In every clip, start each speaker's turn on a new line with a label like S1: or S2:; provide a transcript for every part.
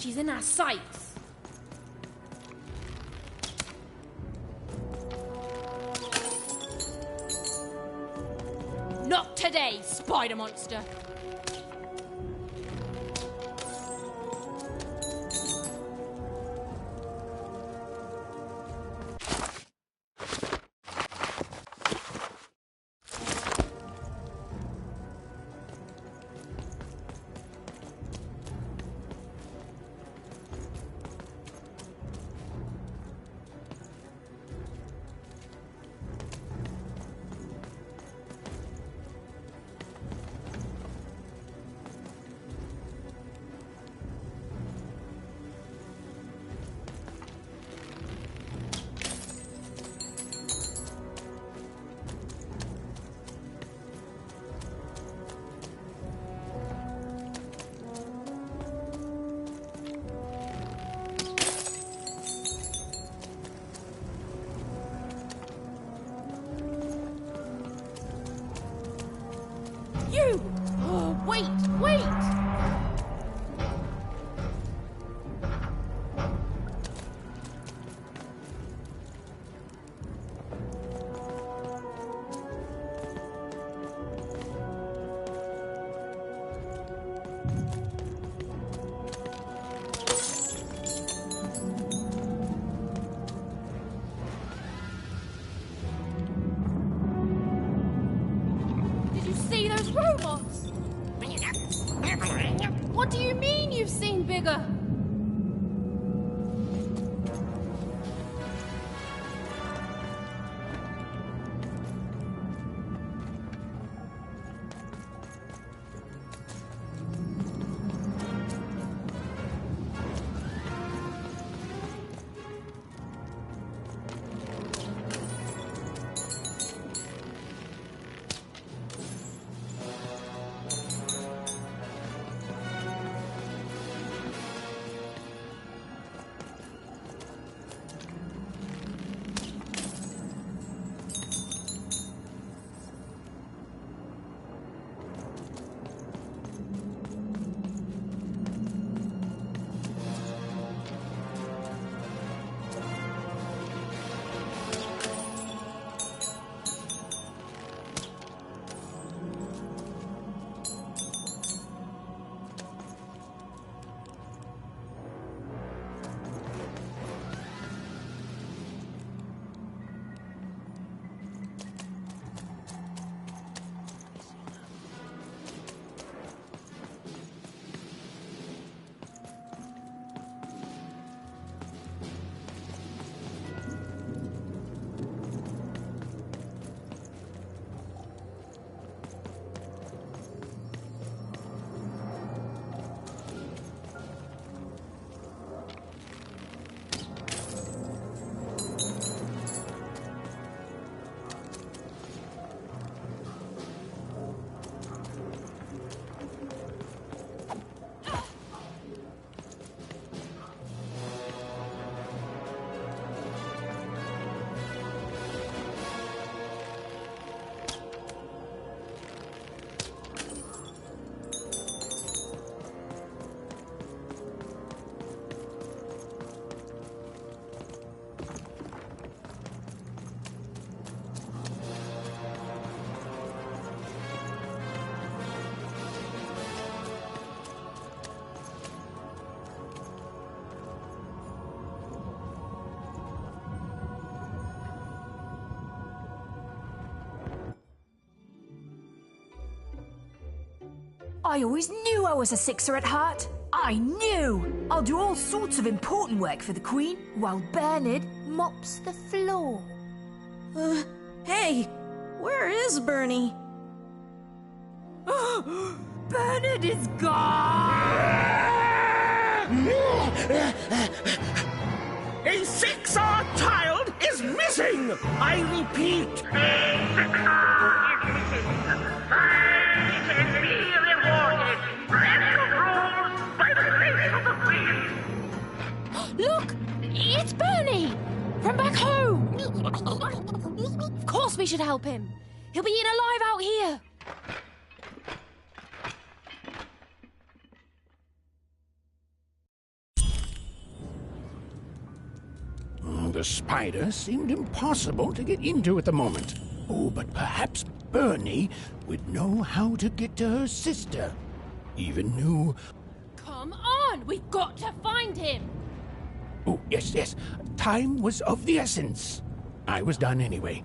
S1: She's in our sights. Not today, spider monster. You! Oh, wait! Did you see those robots? What do you mean you've seen bigger?
S2: I always knew I was a sixer at heart. I knew! I'll do all sorts of important work for the Queen, while Bernard mops the floor.
S3: Hey! Where is Bernie?
S2: Bernard is gone!
S4: A six-hour child is missing! I repeat, a six-hour is missing. Find and be rewarded. Special rules by the grace of the Queen.
S1: Look! It's Bernie! From back home! Of course we should help him. He'll be eaten alive out here.
S5: the spider seemed impossible to get into at the moment. Oh, but perhaps Bernie would know how to get to her sister. Even knew...
S1: Come on! We've got to find him!
S5: Oh, yes. Time was of the essence. I was done anyway.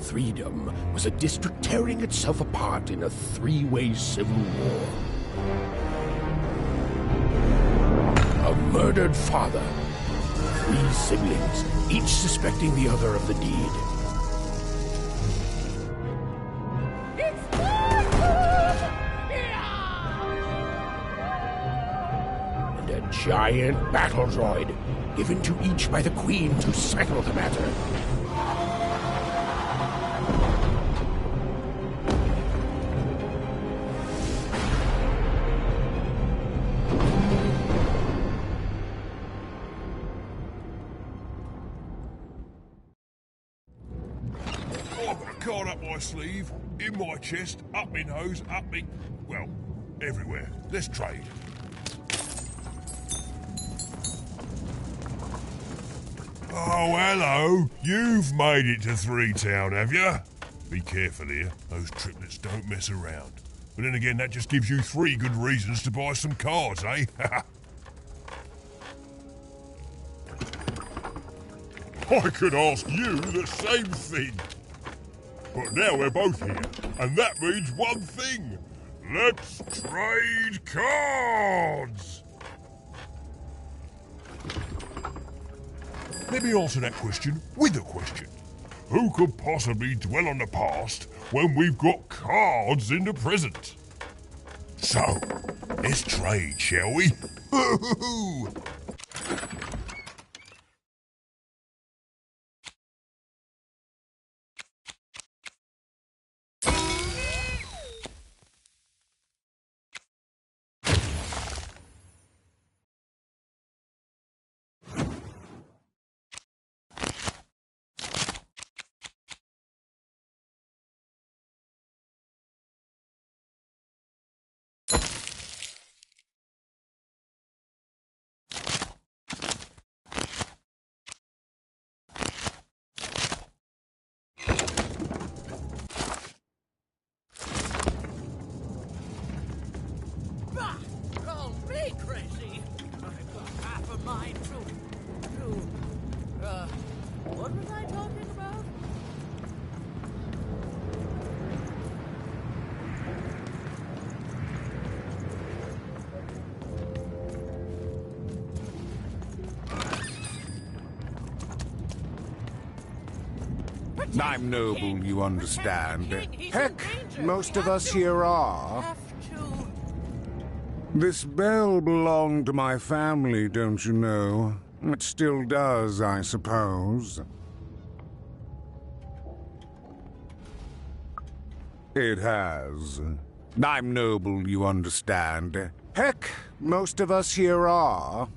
S5: Freedom was a district tearing itself apart in a three-way civil war. A murdered father, three siblings, each suspecting the other of the deed. And a giant battle droid, given to each by the Queen to settle the matter.
S6: I've got a card up my sleeve, in my chest, up my nose, up me... well, everywhere. Let's trade. Oh, hello. You've made it to Three Town, have you? Be careful here. Those triplets don't mess around. But then again, that just gives you 3 good reasons to buy some cards, eh? I could ask you the same thing. But now we're both here, and that means one thing. Let's trade cards! Let me answer that question with a question. Who could possibly dwell on the past when we've got cards in the present? So, let's trade, shall we?
S7: I'm noble, you understand. Heck, most of us here are. This bell belonged to my family, don't you know? It still does, I suppose. It has. I'm noble, you understand. Heck, most of us here are.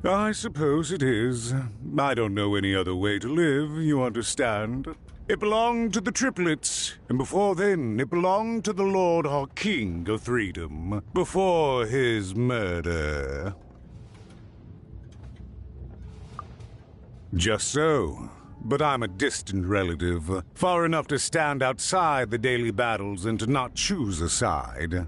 S7: I suppose it is. I don't know any other way to live, you understand. It belonged to the triplets, and before then, it belonged to the Lord our King of Freedom, before his murder. Just so. But I'm a distant relative, far enough to stand outside the daily battles and to not choose a side.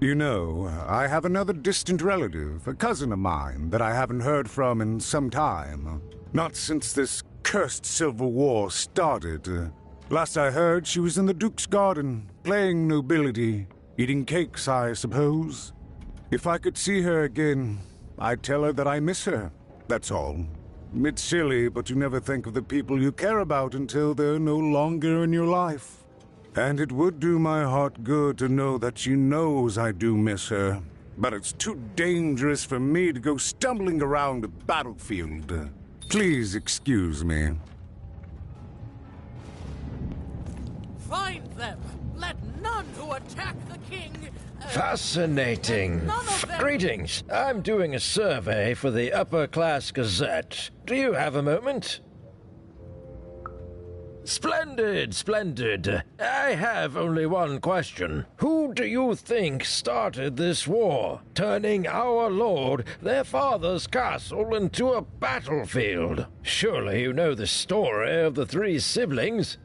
S7: You know, I have another distant relative, a cousin of mine, that I haven't heard from in some time. Not since this cursed Civil War started. Last I heard, she was in the Duke's garden, playing nobility, eating cakes, I suppose. If I could see her again, I'd tell her that I miss her, that's all. It's silly, but you never think of the people you care about until they're no longer in your life. And it would do my heart good to know that she knows I do miss her. But it's too dangerous for me to go stumbling around the battlefield. Please excuse me.
S8: Find them! Let none who attack the king...
S9: Fascinating. Greetings. I'm doing a survey for the Upper Class Gazette. Do you have a moment? Splendid, splendid. I have only one question. Who do you think started this war, turning our lord, their father's castle, into a battlefield? Surely you know the story of the three siblings.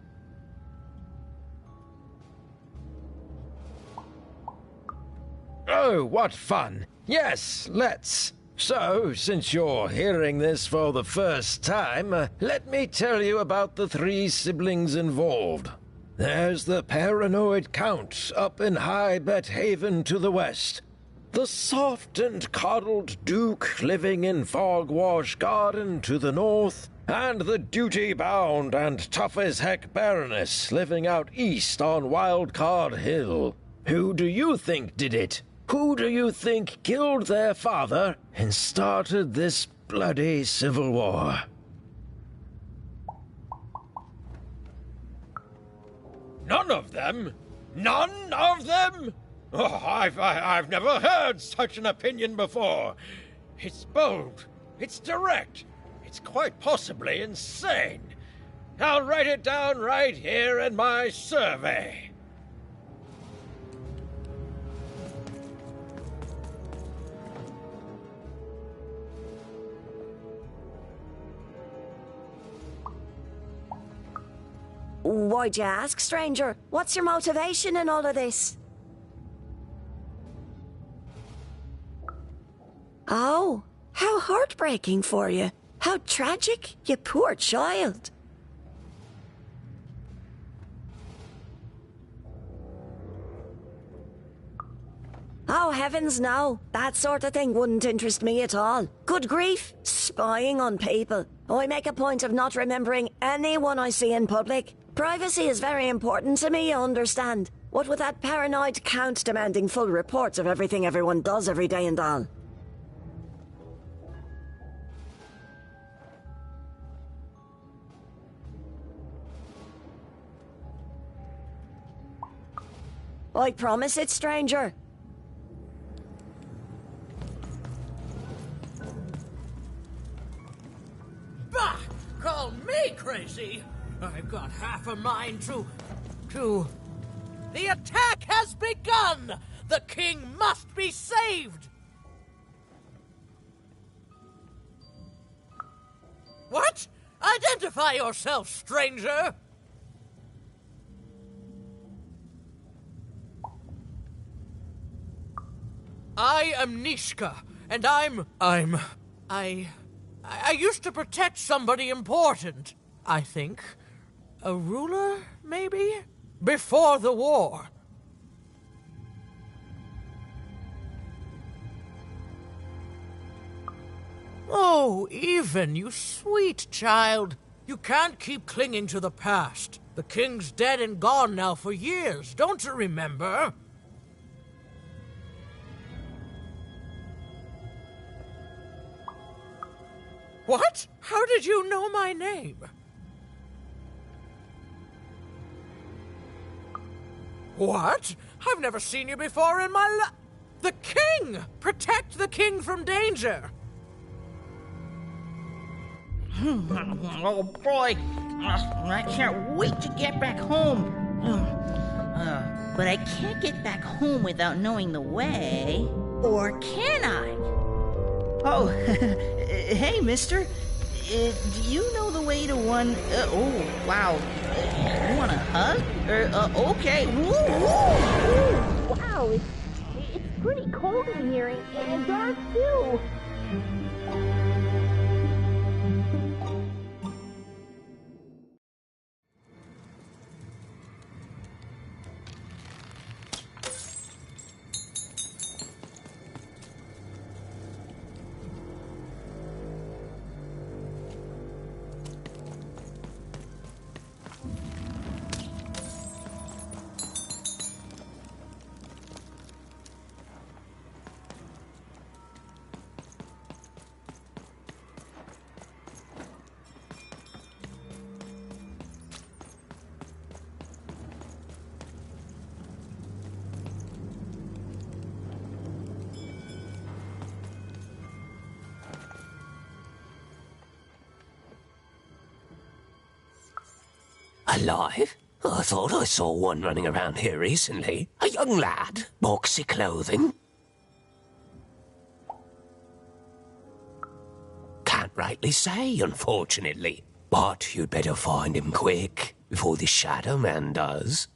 S9: Oh, what fun! Yes, let's. So, since you're hearing this for the first time, let me tell you about the three siblings involved. There's the paranoid Count up in High Bet Haven to the west. The soft and coddled Duke living in Fogwash Garden to the north. And the duty-bound and tough-as-heck Baroness living out east on Wildcard Hill. Who do you think did it? Who do you think killed their father and started this bloody civil war?
S8: None of them? None of them? Oh, I've never heard such an opinion before. It's bold. It's direct. It's quite possibly insane. I'll write it down right here in my survey.
S3: Why'd you ask, stranger? What's your motivation in all of this? Oh, how heartbreaking for you. How tragic, you poor child. Oh, heavens no. That sort of thing wouldn't interest me at all. Good grief, spying on people. I make a point of not remembering anyone I see in public. Privacy is very important to me, you understand. What with that paranoid Count demanding full reports of everything everyone does every day and all. I promise it, stranger.
S8: Bah! Call me crazy! I've got half a mind to... The attack has begun! The king must be saved! What? Identify yourself, stranger! I am Nishka, and I used to protect somebody important, I think. A ruler, maybe? Before the war.
S10: Oh, Even, you sweet child. You can't keep clinging to the past. The king's dead and gone now for years, don't you remember? What? How did you know my name? What? I've never seen you before in my life. The king! Protect the king from danger!
S11: Oh boy, I can't wait to get back home. But I can't get back home without knowing the way. Or can I? Oh, hey, mister. Do you know the way to one... oh, wow. You want a hug? Okay. Woo, woo, woo.
S1: Wow, it's pretty cold in here and dark too.
S12: Alive? I thought I saw one running around here recently. A young lad, boxy clothing. Can't rightly say, unfortunately. But you'd better find him quick, before the Shadow Man does.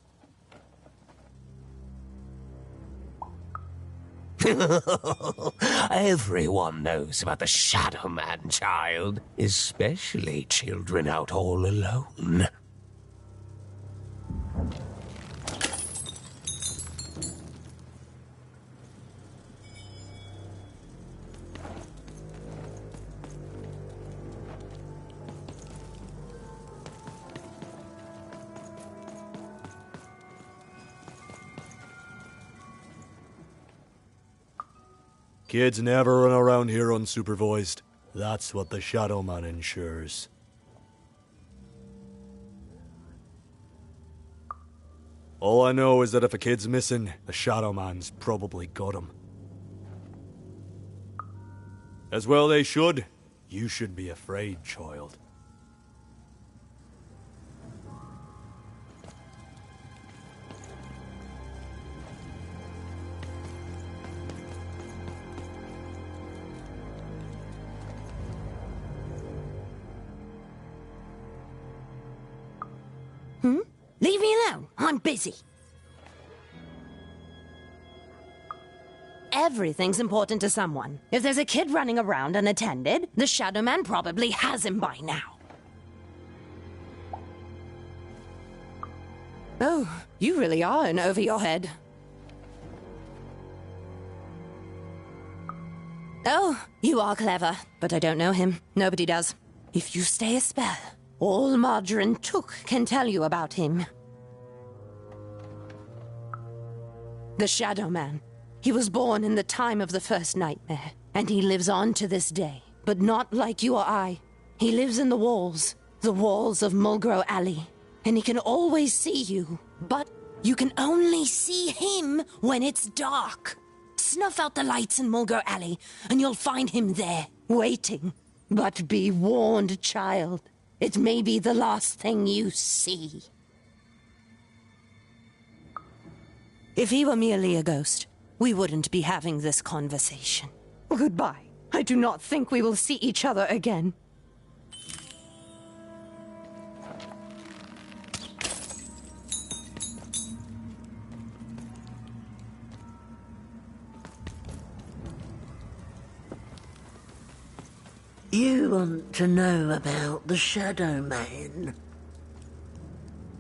S12: Everyone knows about the Shadow Man, child. Especially children out all alone.
S13: Kids never run around here unsupervised. That's what the Shadow Man ensures. All I know is that if a kid's missing, the Shadow Man's probably got him. As well they should. You shouldn't be afraid, child.
S3: Leave me alone. I'm busy.
S14: Everything's important to someone. If there's a kid running around unattended, the Shadow Man probably has him by now. Oh, you really are in over your head. Oh, you are clever, but I don't know him. Nobody does. If you stay a spell, all Margarine Took can tell you about him. The Shadow Man. He was born in the time of the first nightmare, and he lives on to this day. But not like you or I. He lives in the walls of Mulgrew Alley, and he can always see you. But you can only see him when it's dark. Snuff out the lights in Mulgrew Alley, and you'll find him there, waiting. But be warned, child. It may be the last thing you see. If he were merely a ghost, we wouldn't be having this conversation. Goodbye. I do not think we will see each other again.
S15: You want to know about the Shadow Man?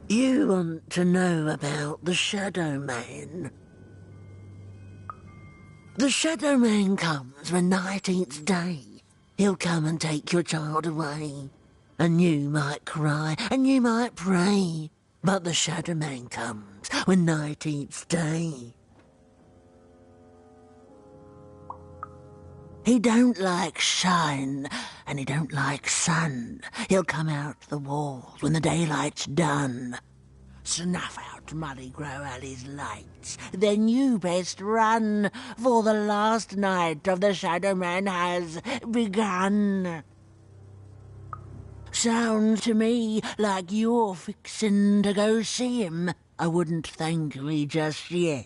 S15: You want to know about the Shadow Man? The Shadow Man comes when 19th day. he'll come and take your child away. And you might cry, and you might pray, but the Shadow Man comes when night eats day. He don't like shine, and he don't like sun. He'll come out the walls when the daylight's done. Snuff out Muddy Grow Alley's lights, then you best run, for the last night of the Shadow Man has begun. Sounds to me like you're fixin' to go see him. I wouldn't thank me just yet.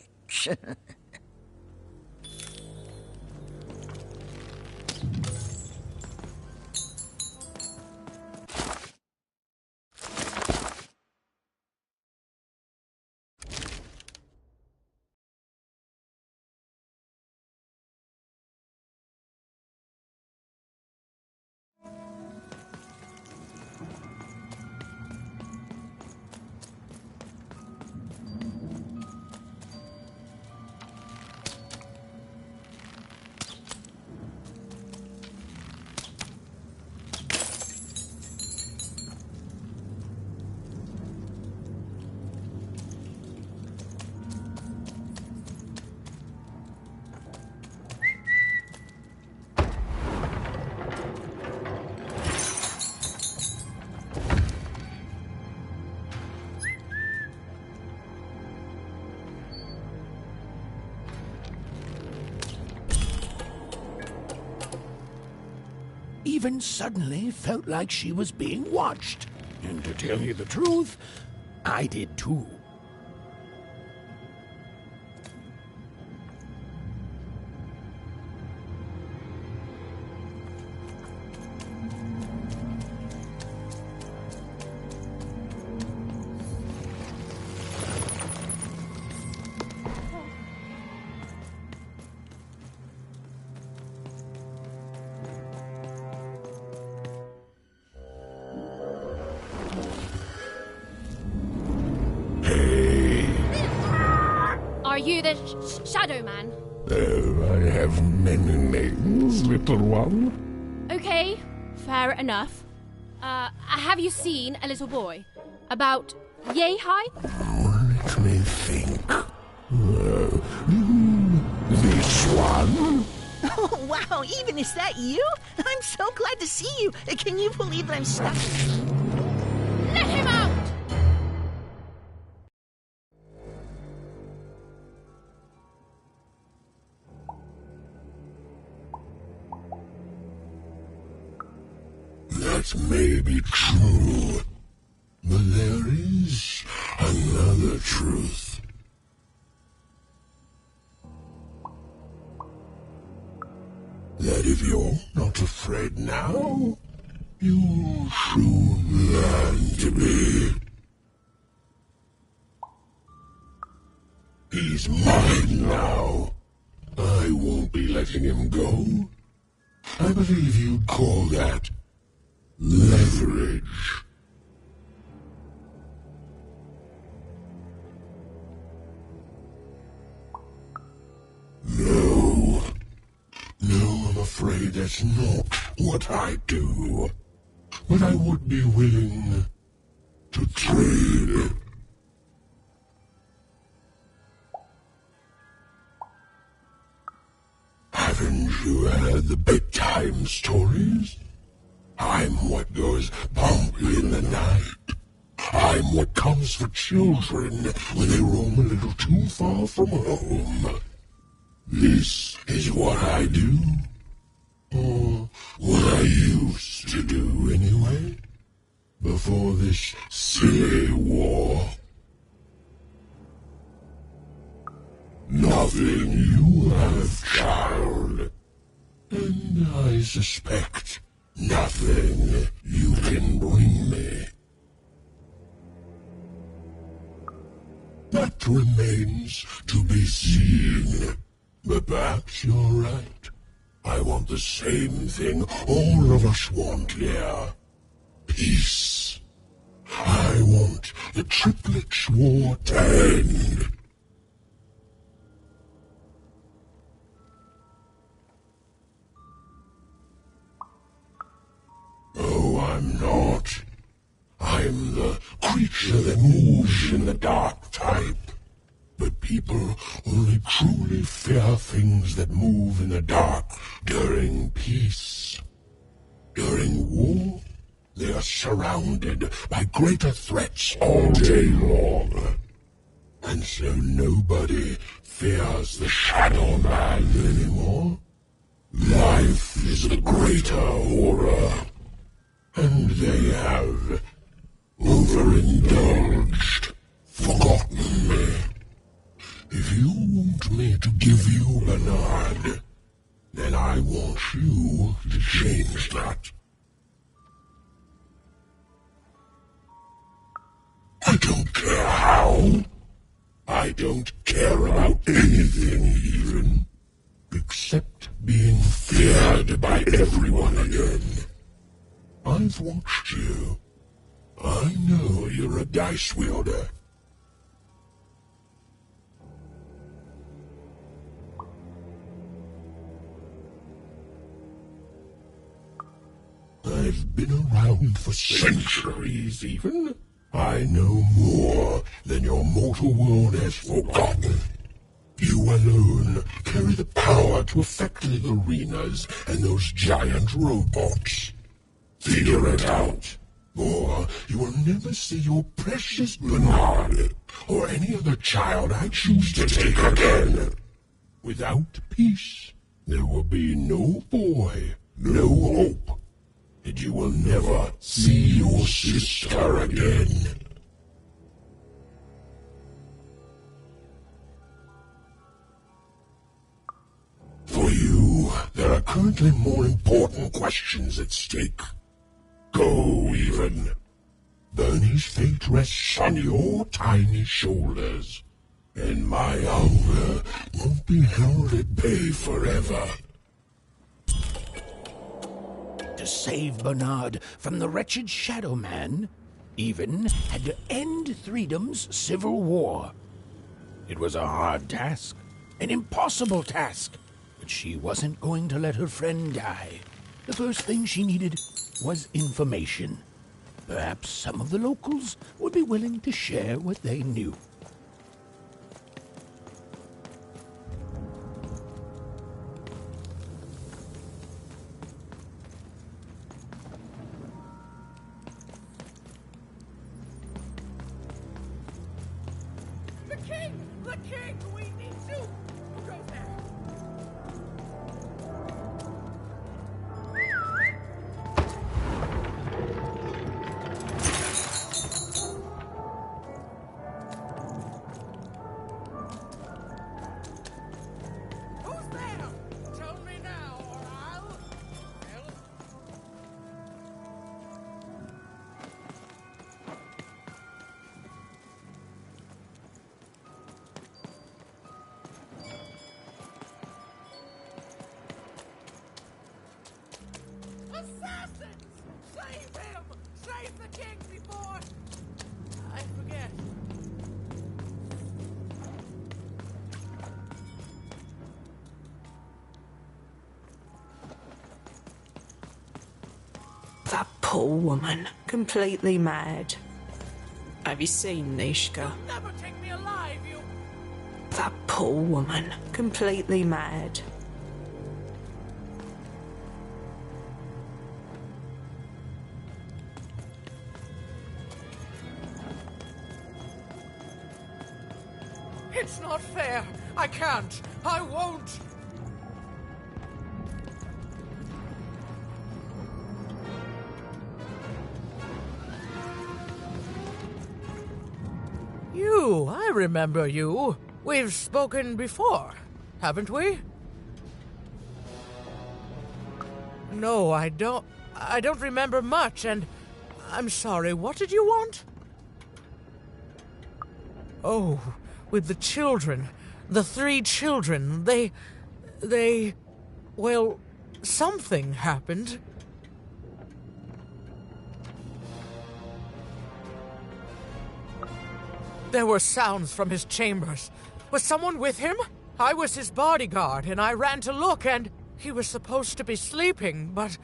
S5: Even suddenly felt like she was being watched. And to tell you the truth, I did too.
S1: Are you the Shadow Man?
S6: Oh, I have many names, little one.
S1: Okay, fair enough. Have you seen a little boy? About yay high?
S6: Let me think. This one?
S11: Oh, wow, even is that you? I'm so glad to see you. Can you believe that I'm stuck?
S1: Let him out!
S6: That may be true, but there is another truth. That if you're not afraid now, you'll soon learn to be. He's mine now. I won't be letting him go. I believe you'd call that leverage. No, I'm afraid that's not what I do. But I would be willing to trade. Haven't you heard the bedtime stories? I'm what goes bump in the night. I'm what comes for children when they roam a little too far from home. This is what I do. Or what I used to do anyway. Before this silly war. Nothing you have, child. And I suspect nothing you can bring me. That remains to be seen. But perhaps you're right. I want the same thing all of us want here. Peace. I want the triplets' war to end. am the creature that moves in the dark type. But people only truly fear things that move in the dark during peace. During war, they are surrounded by greater threats all day long. And so nobody fears the Shadow Man anymore. Life is the greater horror. And they have overindulged, forgotten me. If you want me to give you Bernard, then I want you to change that. I don't care how. I don't care about anything even, except being feared by everyone again. I've watched you. I know you're a dice wielder. I've been around for centuries even. I know more than your mortal world has forgotten. You alone carry the power to affect the arenas and those giant robots. Figure it out, or you will never see your precious Bernard or any other child I choose to take again. Without peace, there will be no boy, no hope, and you will never see your sister again. For you, there are currently more important questions at stake. Go, even. Bernie's fate rests on your tiny shoulders, and my hunger won't be held at bay forever.
S5: To save Bernard from the wretched Shadow Man, Even had to end Threedom's civil war. It was a hard task, an impossible task, but she wasn't going to let her friend die. The first thing she needed was information. Perhaps some of the locals would be willing to share what they knew.
S10: The king! We need to! Who goes there? Who's there? Tell me now, or I'll... Well... Assassins! Save him! Save the king before... I forget.
S16: That poor woman, completely mad. Have you seen Nishka?
S10: Never take me alive, you...
S16: That poor woman, completely mad.
S10: It's not fair! I can't! I won't! You, I remember you. We've spoken before, haven't we? No, I don't remember much, and I'm sorry. What did you want? Oh, with the children. The 3 children. Well, something happened. There were sounds from his chambers. Was someone with him? I was his bodyguard, and I ran to look, and he was supposed to be sleeping, but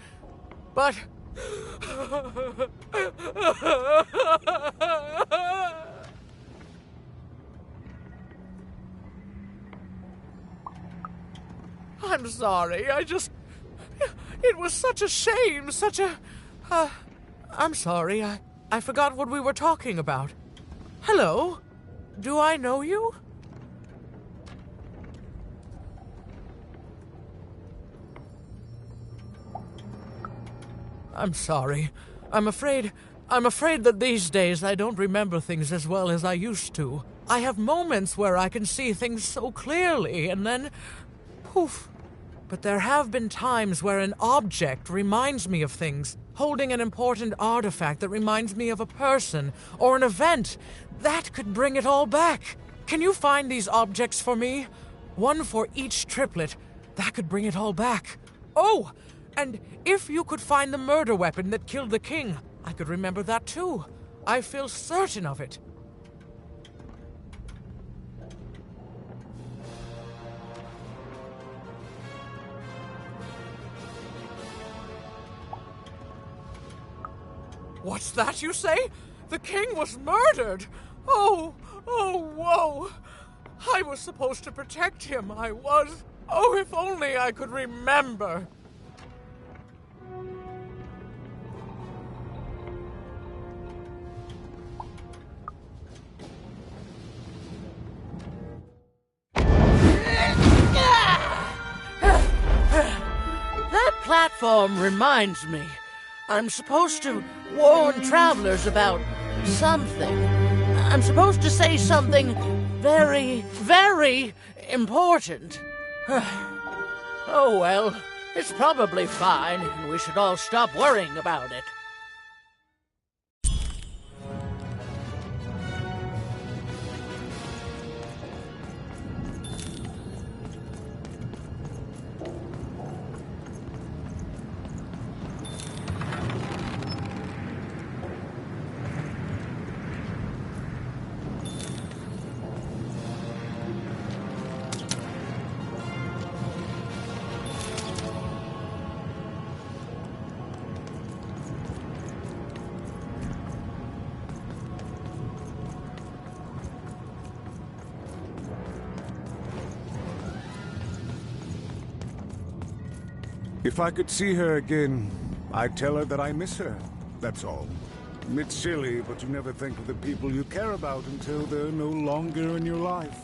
S10: I'm sorry, it was such a shame, I'm sorry, I forgot what we were talking about. Hello? Do I know you? I'm sorry. I'm afraid that these days I don't remember things as well as I used to. I have moments where I can see things so clearly, and then poof. But there have been times where an object reminds me of things, holding an important artifact that reminds me of a person or an event. That could bring it all back. Can you find these objects for me? One for each triplet. That could bring it all back. Oh, and if you could find the murder weapon that killed the king, I could remember that too. I feel certain of it. What's that you say? The king was murdered! Oh, whoa! I was supposed to protect him, I was. Oh, if only I could remember. That platform reminds me. I'm supposed to warn travelers about something. I'm supposed to say something very, very important. Oh well, it's probably fine, and we should all stop worrying about it.
S7: If I could see her again, I'd tell her that I miss her. That's all. It's silly, but you never think of the people you care about until they're no longer in your life.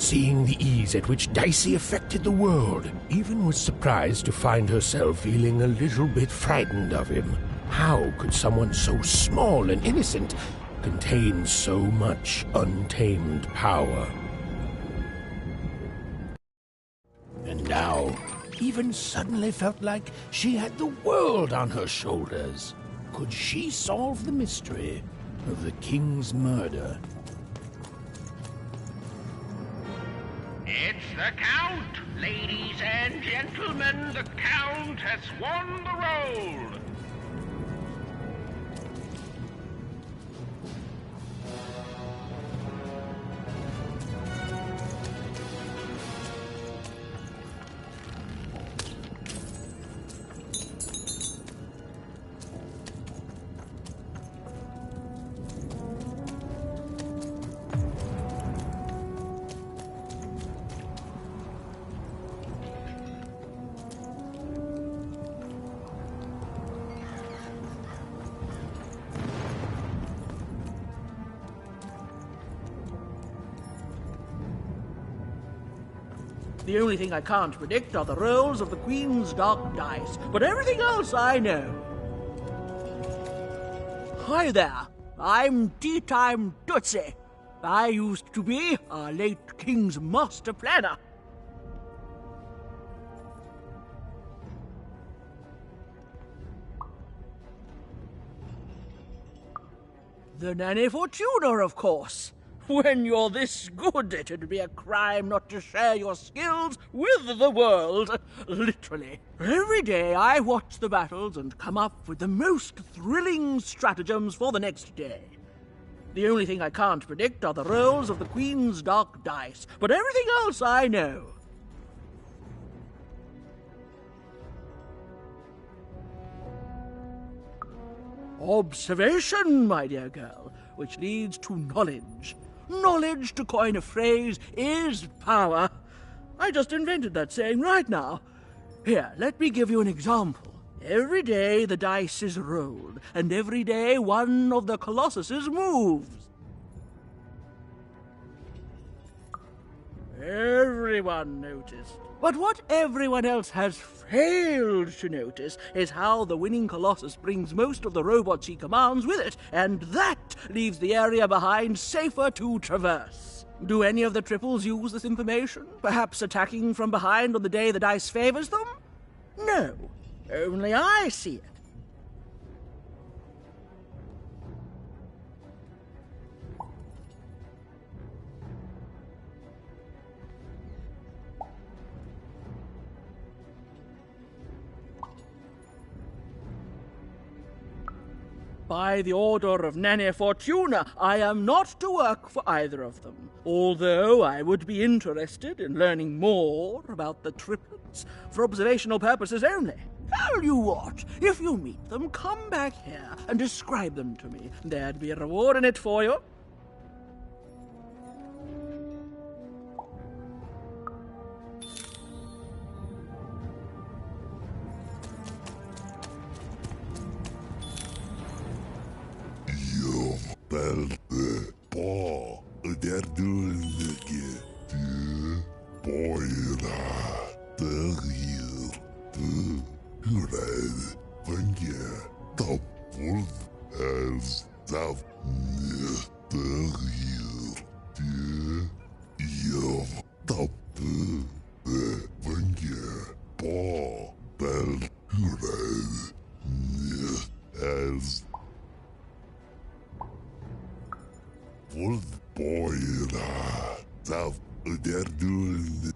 S5: Seeing the ease at which Dicey affected the world, even was surprised to find herself feeling a little bit frightened of him. How could someone so small and innocent contain so much untamed power? And now, even suddenly felt like she had the world on her shoulders. Could she solve the mystery of the king's murder?
S4: It's the Count! Ladies and gentlemen, the Count has won the role!
S17: The only thing I can't predict are the rolls of the Queen's dark dice, but everything else I know. Hi there, I'm Tea Time Tootsie. I used to be our late King's master planner. The Nanny Fortuna, of course. When you're this good, it'd be a crime not to share your skills with the world. Literally. Every day I watch the battles and come up with the most thrilling stratagems for the next day. The only thing I can't predict are the rolls of the Queen's dark dice, but everything else I know. Observation, my dear girl, which leads to knowledge. Knowledge, to coin a phrase, is power. I just invented that saying right now. Here, let me give you an example. Every day the dice is rolled, and every day one of the colossuses moves. Everyone noticed. But what everyone else has failed to notice is how the winning Colossus brings most of the robots he commands with it, and that leaves the area behind safer to traverse. Do any of the triples use this information? Perhaps attacking from behind on the day the dice favors them? No, only I see it. By the order of Nanny Fortuna, I am not to work for either of them, although I would be interested in learning more about the triplets for observational purposes only. Tell you what, if you meet them, come back here and describe them to me. There'd be a reward in it for you.
S6: Belde på der dullige du boira derir du hured vange tapul as dav derir du yo tapu vange po bel hured as Wolf boy, that they're doing.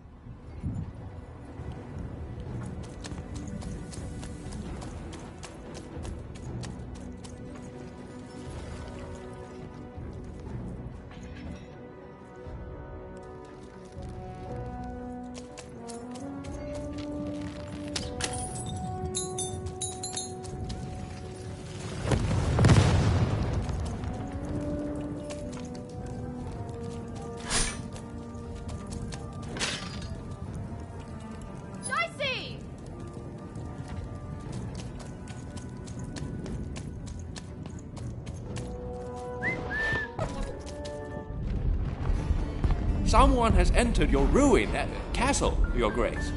S18: Someone has entered your ruined castle, Your Grace.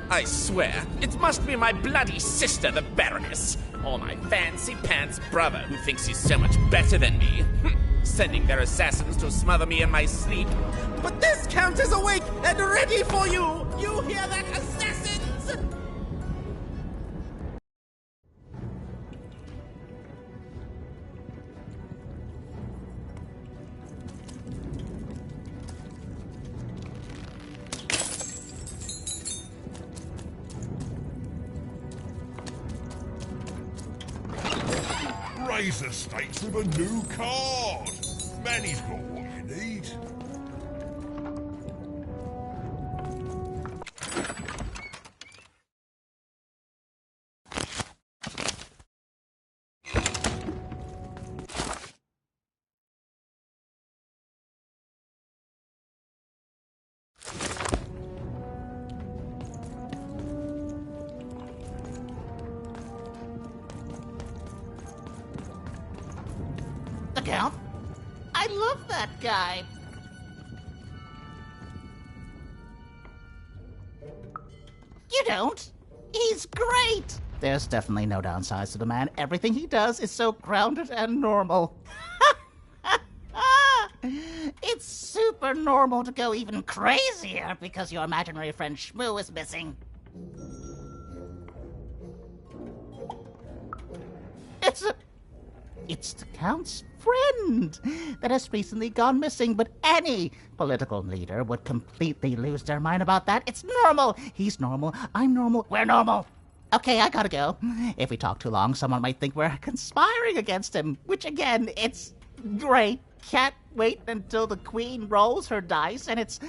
S19: I swear, it must be my bloody sister, the Baroness, or my fancy-pants brother who thinks he's so much better than me, sending their assassins to smother me in my sleep. But this Count is awake and ready for you! You hear that, assassins?
S6: Raise the stakes with a new card. Manny's got what you need.
S15: The Count? I love that guy. You don't? He's great. There's definitely no downsides to the man. Everything he does is so grounded and normal. It's super normal to go even crazier because your imaginary friend Shmoo is missing. It's the Count's friend that has recently gone missing, but any political leader would completely lose their mind about that. It's normal. He's normal. I'm normal. We're normal. Okay, I gotta go. If we talk too long, someone might think we're conspiring against him, which again, it's great. Can't wait until the Queen rolls her dice and it's...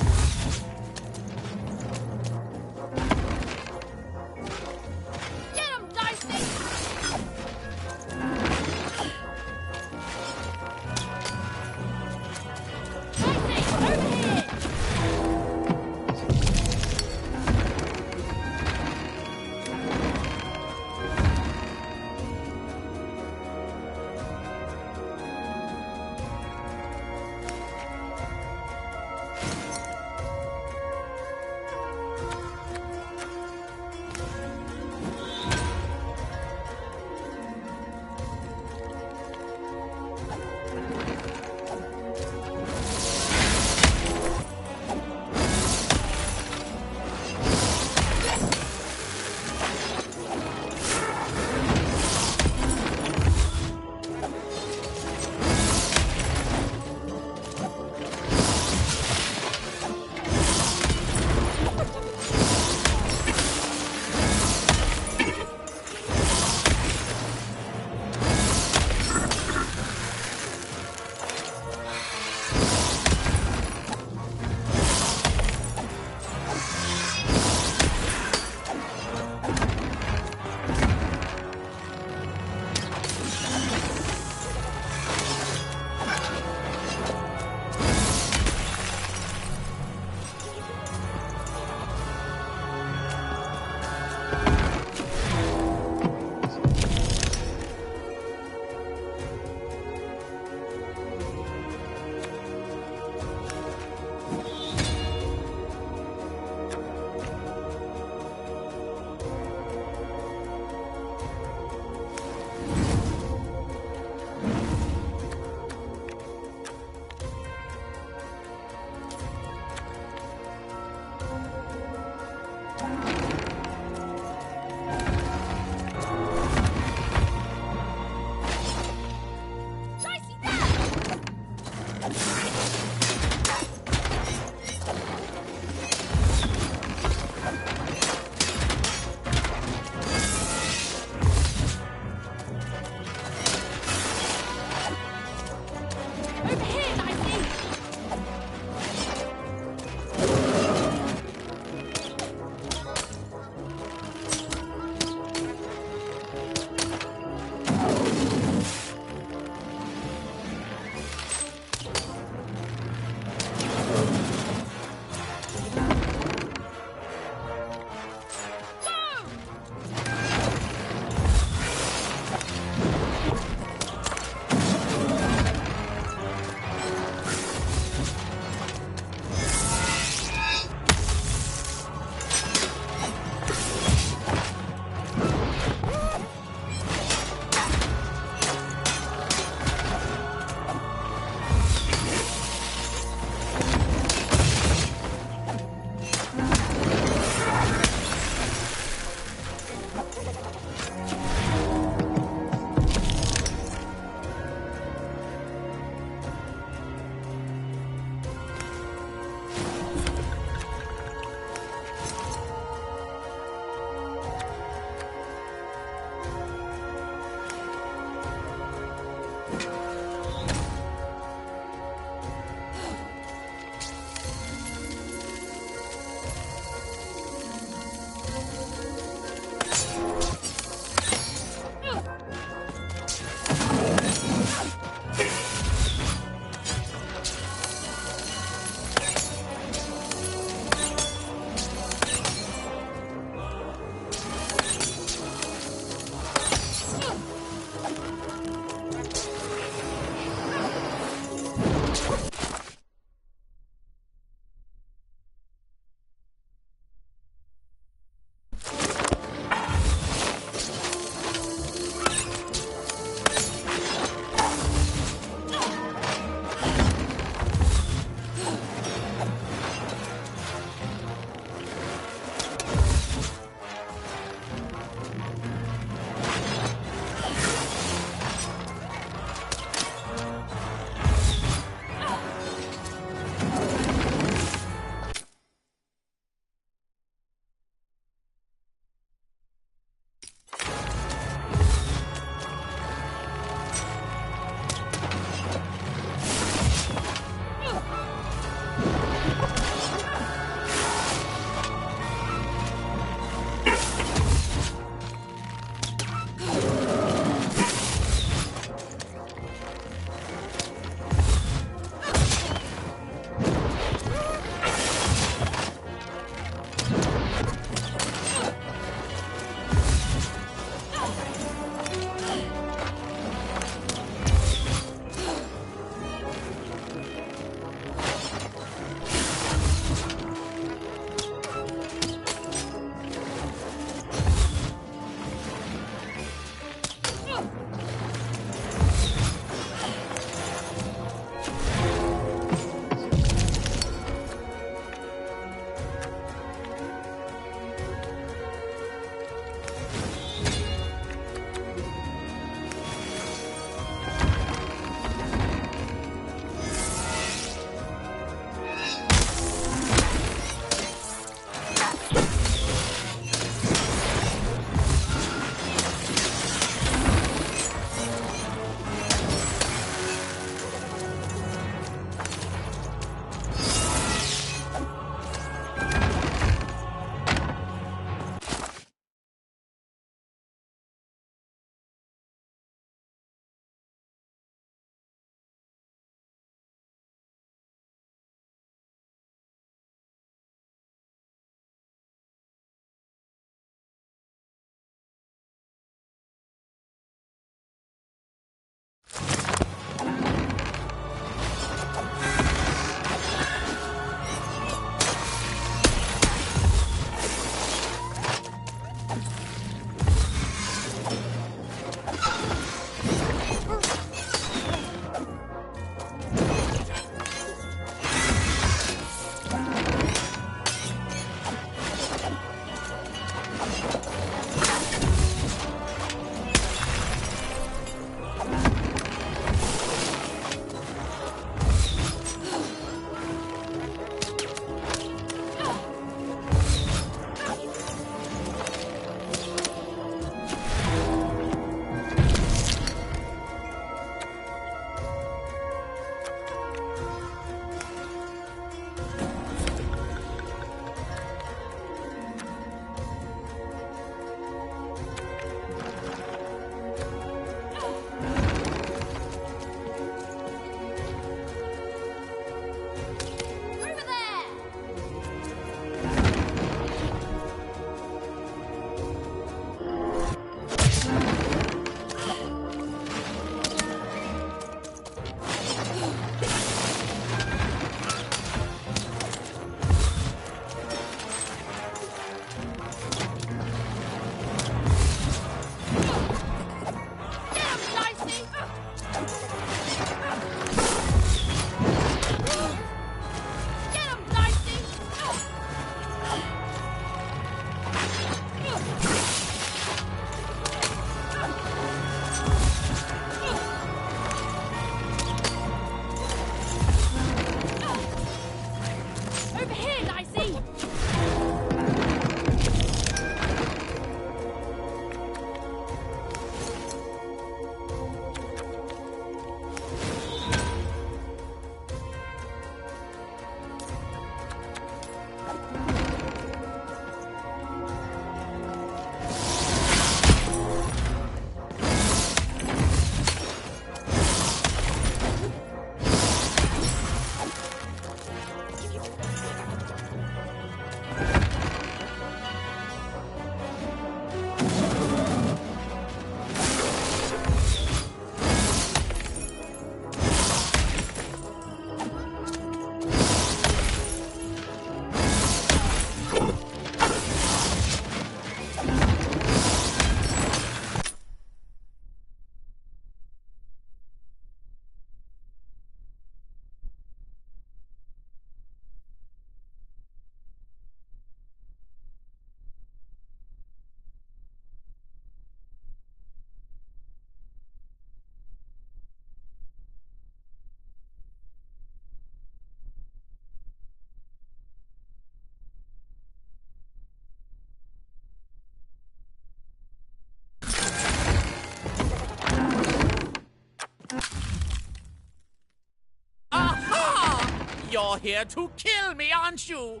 S19: You're here to kill me, aren't you?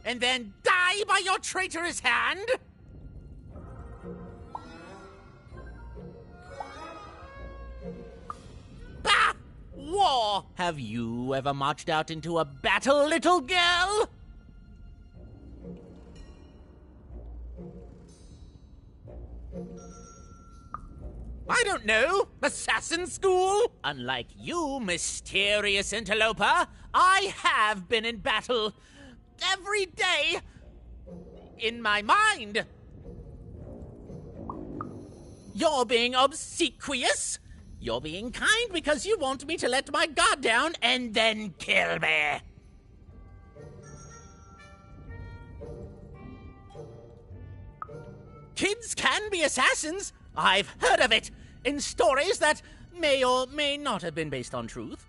S19: And then die by your traitorous hand? Bah! War! Have you ever marched out into a battle, little girl? I don't know. Assassin school? Unlike you, mysterious interloper, I have been in battle. Every day. In my mind. You're being obsequious. You're being kind because you want me to let my guard down and then kill me. Kids can be assassins. I've heard of it in stories that may or may not have been based on truth.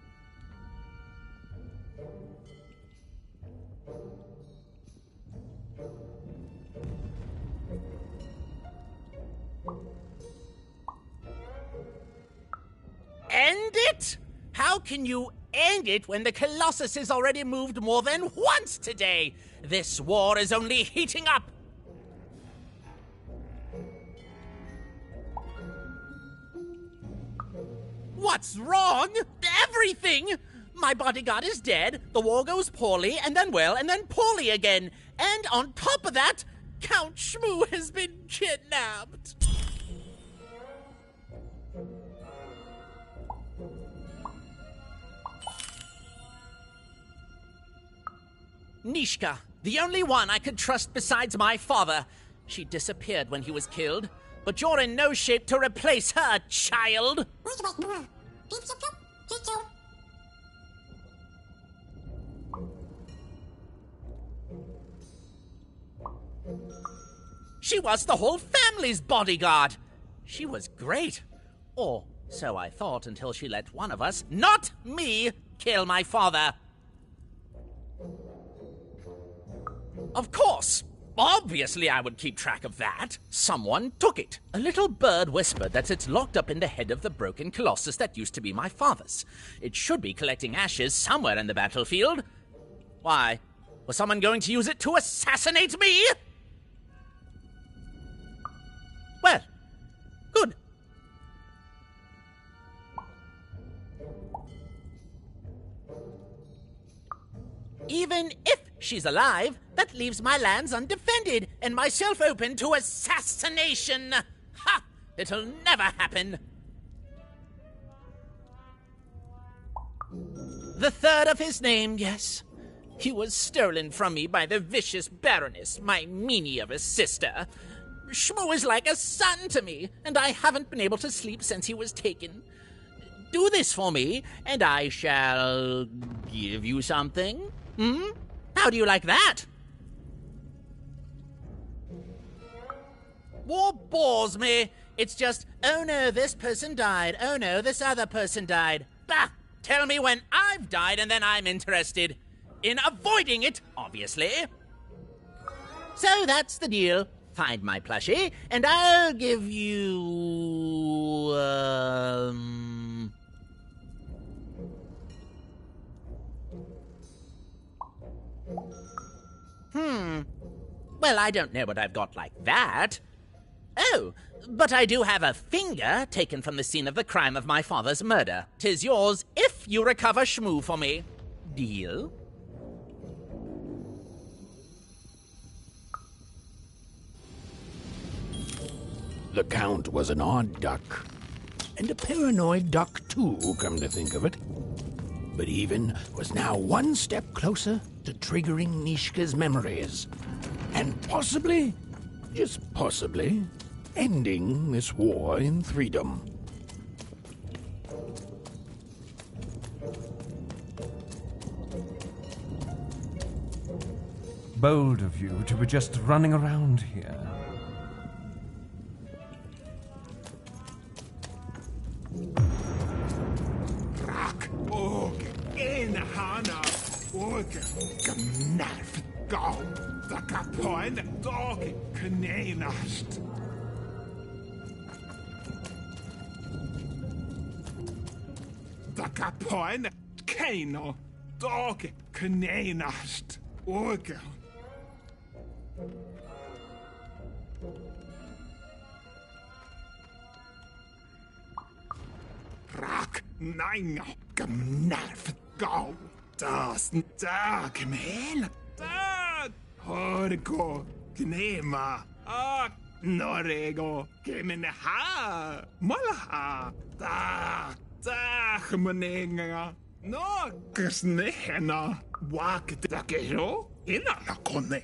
S19: End it? How can you end it when the Colossus has already moved more than once today? This war is only heating up. What's wrong? Everything! My bodyguard is dead, the war goes poorly, and then well, and then poorly again. And on top of that, Count Shmoo has been kidnapped. Nishka, the only one I could trust besides my father. She disappeared when he was killed, but you're in no shape to replace her, child. She was the whole family's bodyguard. She was great. Or so I thought until she let one of us, not me, kill my father. Of course. Obviously I would keep track of that. Someone took it. A little bird whispered that it's locked up in the head of the broken colossus that used to be my father's. It should be collecting ashes somewhere in the battlefield. Why? Was someone going to use it to assassinate me? Well, good. Even if she's alive, that leaves my lands undefended and myself open to assassination. Ha! It'll never happen. The third of his name, yes. He was stolen from me by the vicious Baroness, my meanie of a sister. Shmoo is like a son to me, and I haven't been able to sleep since he was taken. Do this for me, and I shall give you something. How do you like that? War bores me. It's just, oh no, this person died. Oh no, this other person died. Bah! Tell me when I've died and then I'm interested. In avoiding it, obviously. So that's the deal. Find my plushie, and I'll give you... Well, I don't know what I've got like that. Oh, but I do have a finger taken from the scene of the crime of my father's murder. 'Tis yours if you recover Shmoo for me. Deal?
S5: The Count was an odd duck. And a paranoid duck, too, come to think of it. But Even was now one step closer to triggering Nishka's memories. And possibly, just possibly, ending this war in freedom.
S20: Bold of you to be just running around here.
S4: Hana, Gnarf, Go, the Capoin, Dog, Knenast. Dakapoin, Kano, Dog, Kanenast, Organ. Rock, Nine, Gamnaf, Go, Das, Dag, Man, Dag, Horgo, Gnema, Norego, Kemenha, Malaha, Dag, Dag, Manenga, No, Ksnehena, Wak, Dakero, Inana Kone,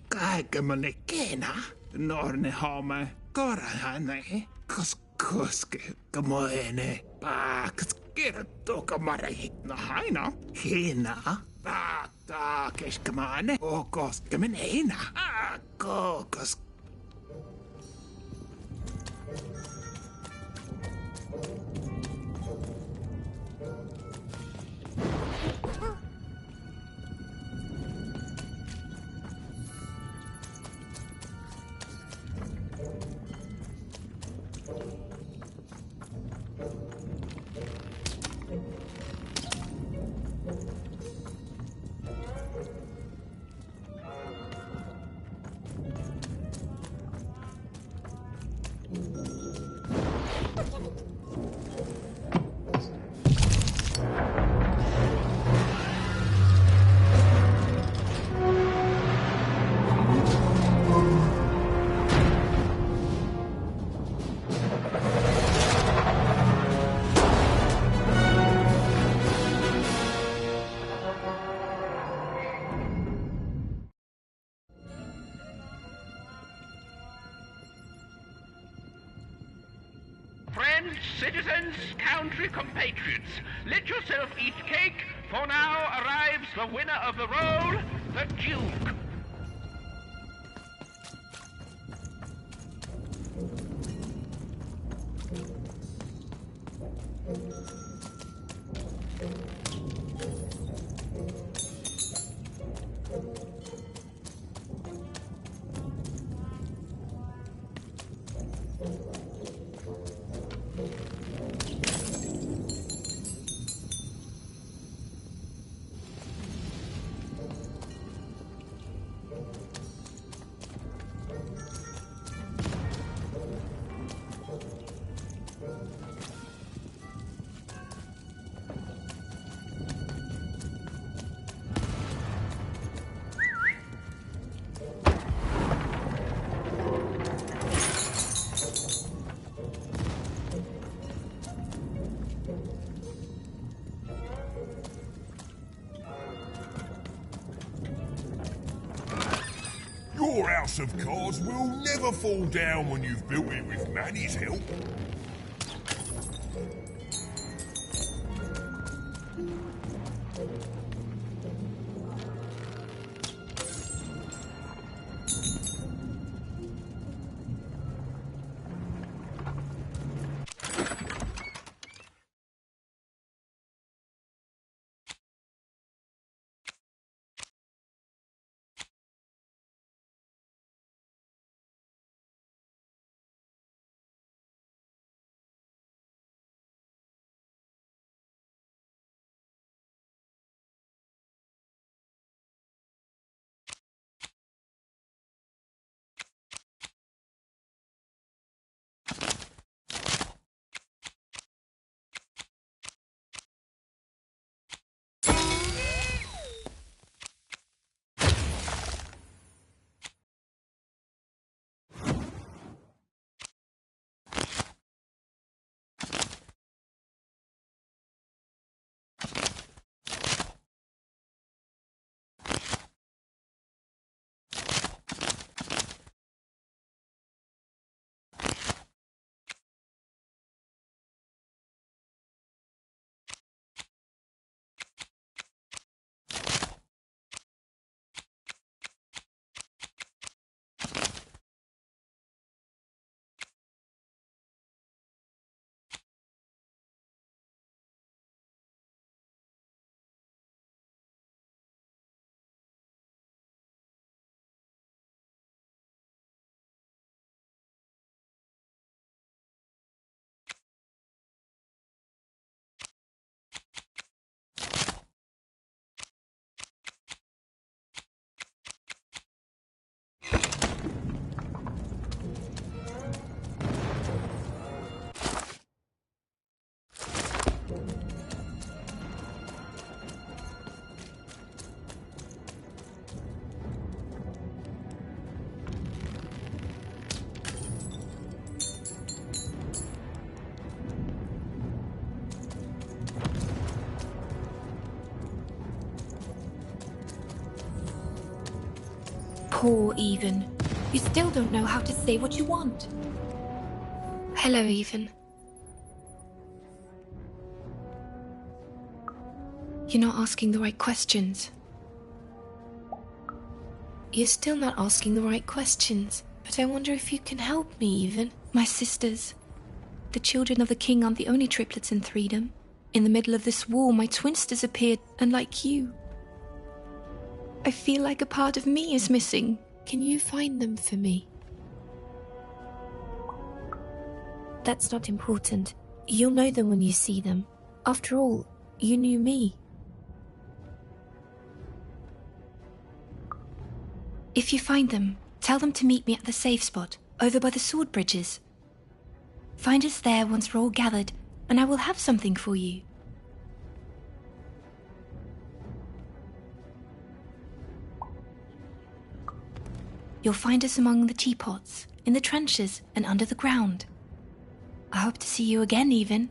S4: Kagamanekena, Nornehame, Gorahane, Kuske, Gamoene, Bakskira, Tokamare, Nahaina, Hina, Bak, Keshkamane, Okos, Gamanena, Kokos.
S21: Friends, citizens, country compatriots, let yourself eat cake, for now arrives the winner of the role, the Duke.
S6: Your house of cards will never fall down when you've built it with Manny's help.
S2: Poor Even. You still don't know how to say what you want. Hello, Even. You're not asking the right questions. You're still not asking the right questions. But I wonder if you can help me, Even. My sisters. The children of the king aren't the only triplets in Threedom. In the middle of this war, my twins disappeared, unlike you. I feel like a part of me is missing. Can you find them for me? That's not important. You'll know them when you see them. After all, you knew me. If you find them, tell them to meet me at the safe spot, over by the sword bridges. Find us there once we're all gathered, and I will have something for you. You'll find us among the teapots, in the trenches, and under the ground. I hope to see you again, Even.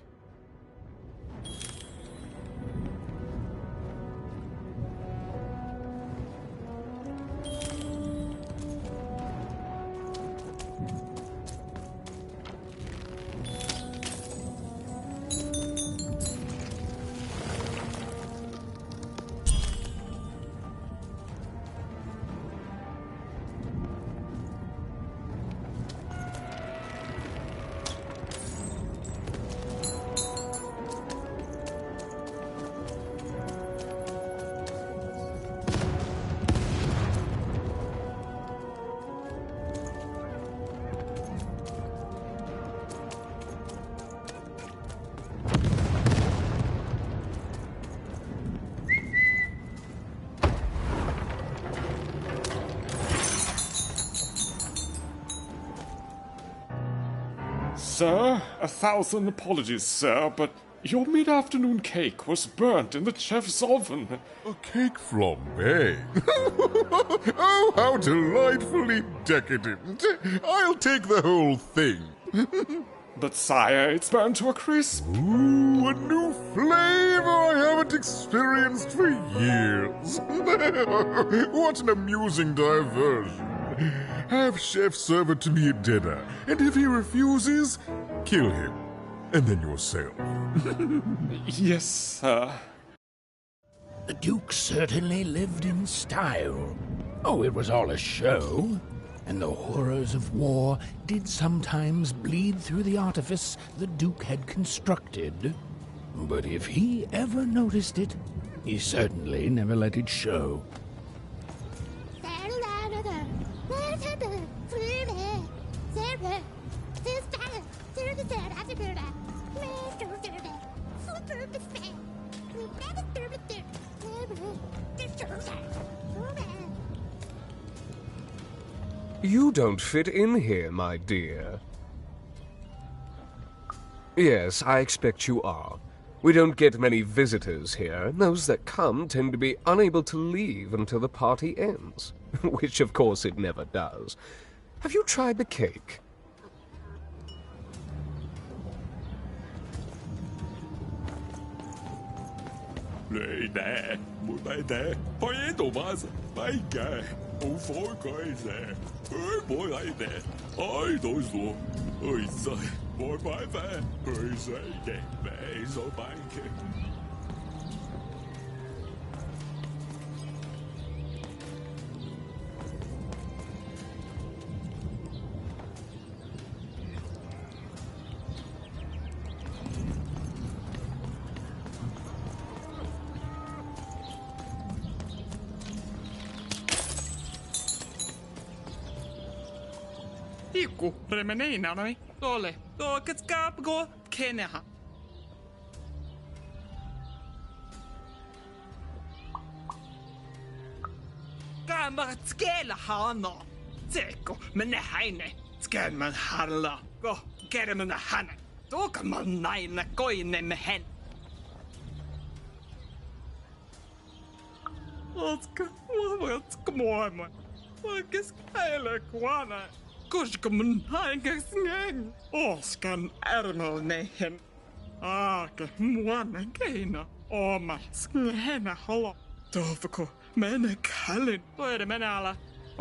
S22: Sir, 1,000 apologies, sir, but your mid-afternoon cake was burnt in the chef's oven.
S23: A cake flambe? Oh, how delightfully decadent. I'll take the whole thing.
S22: But sire, it's burnt to a crisp.
S23: Ooh, a new flavor I haven't experienced for years. What an amusing diversion. Have Chef serve it to me at dinner, and if he refuses, kill him. And then yourself.
S22: Yes, sir.
S5: The Duke certainly lived in style. Oh, it was all a show. And the horrors of war did sometimes bleed through the artifice the Duke had constructed. But if he ever noticed it, he certainly never let it show.
S24: You don't fit in here, my dear. Yes, I expect you are. We don't get many visitors here, and those that come tend to be unable to leave until the party ends. Which, of course, it never does. Have you tried the cake?
S22: Này nè, mùi bay nè, thôi ấy đồ mà bay kìa, hổ phổi coi nè, ơi mùi lại nè, ơi đồ rồi, ơi trời, mùi bay về, ơi trời nè, mẹ số bay kìa.
S25: Iku, remeneinä noi, tole, ketskapko, keneha. Kamma skela hana. Tseko, men häine. Skän man halla. Go, kere man hana. Toka man naina koine me hen. Otska, otska moima. Oikes käyle kuana. Koska mun haikas ngeng. Oskan ärmelnehen. Aake muana keina. Oma skengena holo. Tovko, mene kallin. Toide mene ala.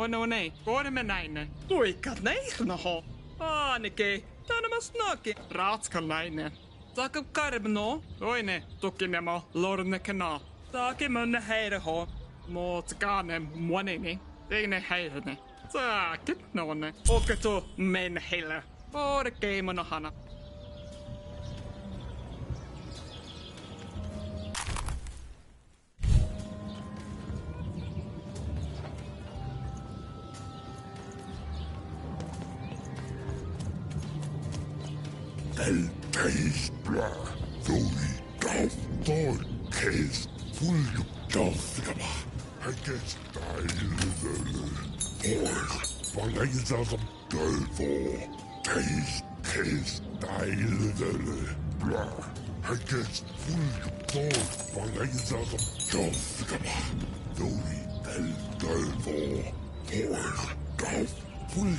S25: no nei, gore me naine. Tuika neihna ho. Aanike, tanamas naki. Raatska naine. Taka karbno, oine, tukinemo, lorne kana. Taki munne heire ho. Mot gane monini. Teine heirne. Taakit nonne. Oketo men heile. Ore keimono hana.
S22: El case bla, Zoe, Gaf, Thor, case, full Gafgaba, Haggis, Valazam, Delvo, case, bla, Haggis, full Thor, Valazam, Gafgaba, Zoe, Delvo, Thor, Gaf, full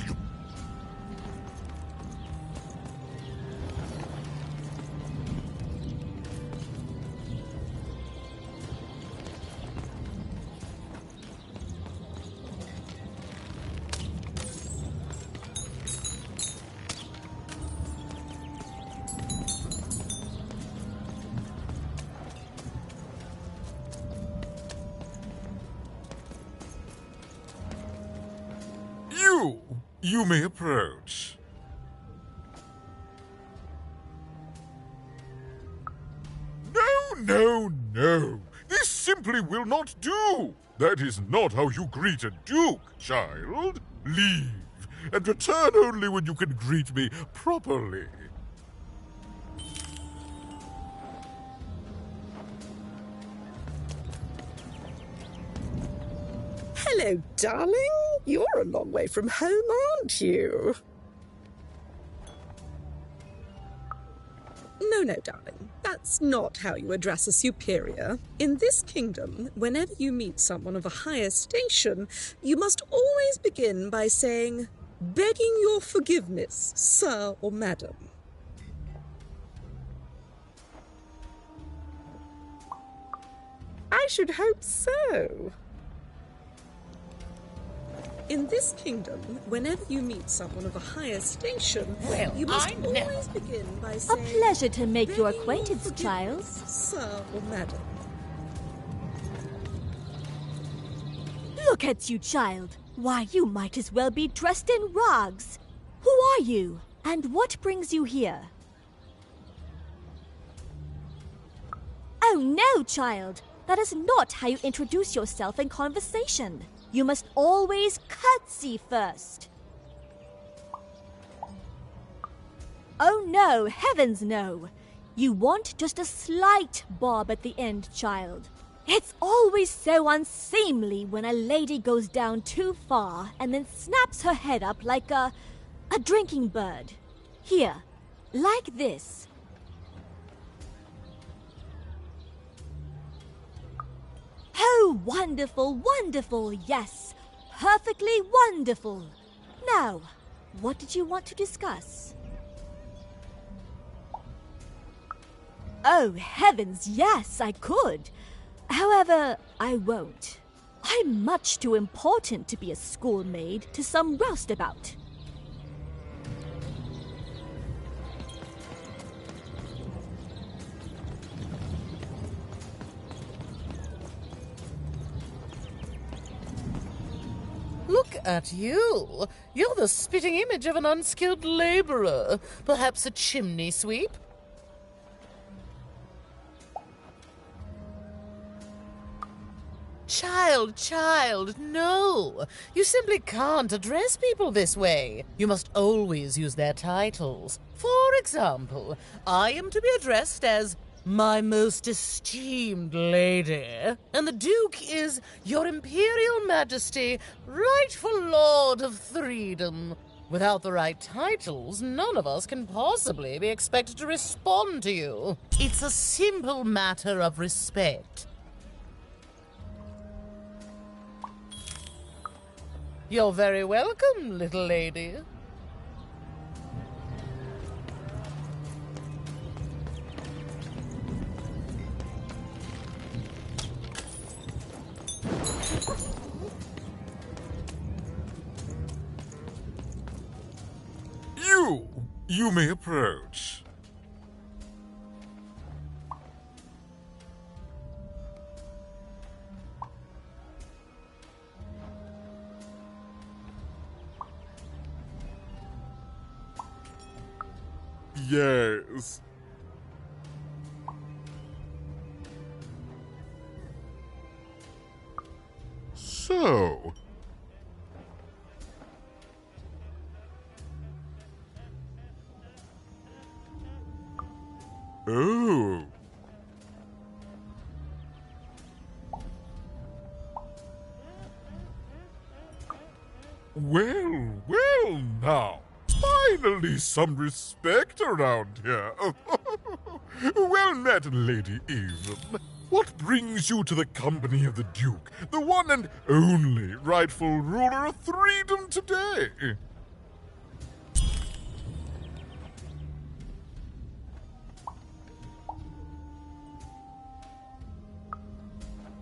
S23: You may approach. No. This simply will not do. That is not how you greet a duke, child. Leave, and return only when you can greet me properly.
S3: Hello, darling. You're a long way from home, aren't you? No, darling. That's not how you address a superior. In this kingdom, whenever you meet someone of a higher station, you must always begin by saying, "Begging your forgiveness, sir or madam." I should hope so. In this kingdom, whenever you meet someone of a higher station, you must always begin by saying,
S8: "A pleasure to make your acquaintance, child."
S3: Sir or madam.
S8: Look at you, child. Why, you might as well be dressed in rags. Who are you? And what brings you here? Oh no, child. That is not how you introduce yourself in conversation. You must always curtsy first. Oh no, heavens no. You want just a slight bob at the end, child. It's always so unseemly when a lady goes down too far and then snaps her head up like a drinking bird. Here, like this. Oh, wonderful, wonderful, yes. Perfectly wonderful. Now, what did you want to discuss? Oh, heavens, yes, I could. However, I won't. I'm much too important to be a schoolmaid to some roustabout.
S10: Look at you. You're the spitting image of an unskilled laborer. Perhaps a chimney sweep? Child, no. You simply can't address people this way. You must always use their titles. For example, I am to be addressed as my most esteemed lady, and the Duke is Your Imperial Majesty, rightful Lord of Threedom. Without the right titles, none of us can possibly be expected to respond to you. It's a simple matter of respect. You're very welcome, little lady.
S23: Oh, you may approach. Yes. So. Oh. Well now. Finally some respect around here. Well met, Lady Avon. What brings you to the company of the Duke, the one and only rightful ruler of Threedom today?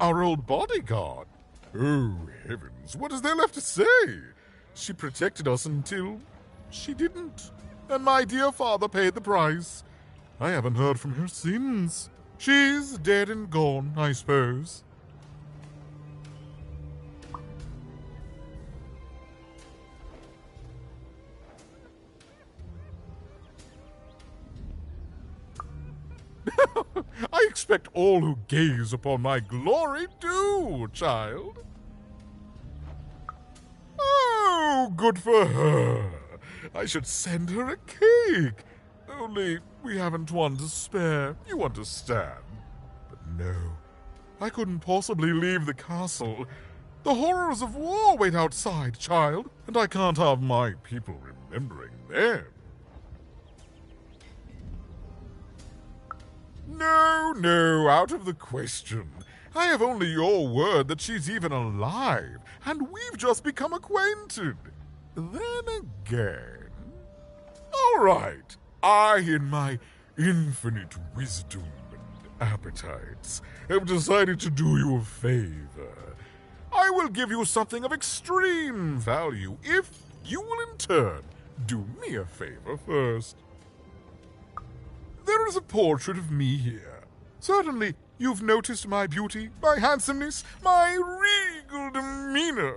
S23: Our old bodyguard? Oh, heavens, what is there left to say? She protected us until she didn't. And my dear father paid the price. I haven't heard from her since. She's dead and gone, I suppose. I expect all who gaze upon my glory do, child. Oh, good for her. I should send her a cake. Only we haven't one to spare, you understand. But no, I couldn't possibly leave the castle. The horrors of war wait outside, child, and I can't have my people remembering them. No, out of the question. I have only your word that she's even alive, and we've just become acquainted. Then again... All right, I, in my infinite wisdom and appetites, have decided to do you a favor. I will give you something of extreme value if you will in turn do me a favor first. There is a portrait of me here. Certainly, you've noticed my beauty, my handsomeness, my regal demeanor.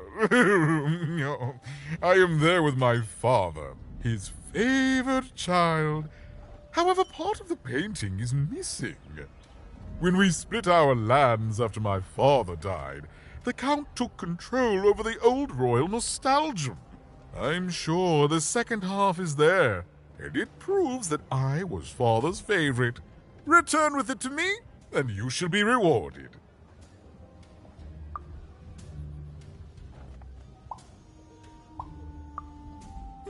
S23: I am there with my father, his favored child. However, part of the painting is missing. When we split our lands after my father died, the Count took control over the old royal nostalgia. I'm sure the second half is there, and it proves that I was father's favorite. Return with it to me, and you shall be rewarded.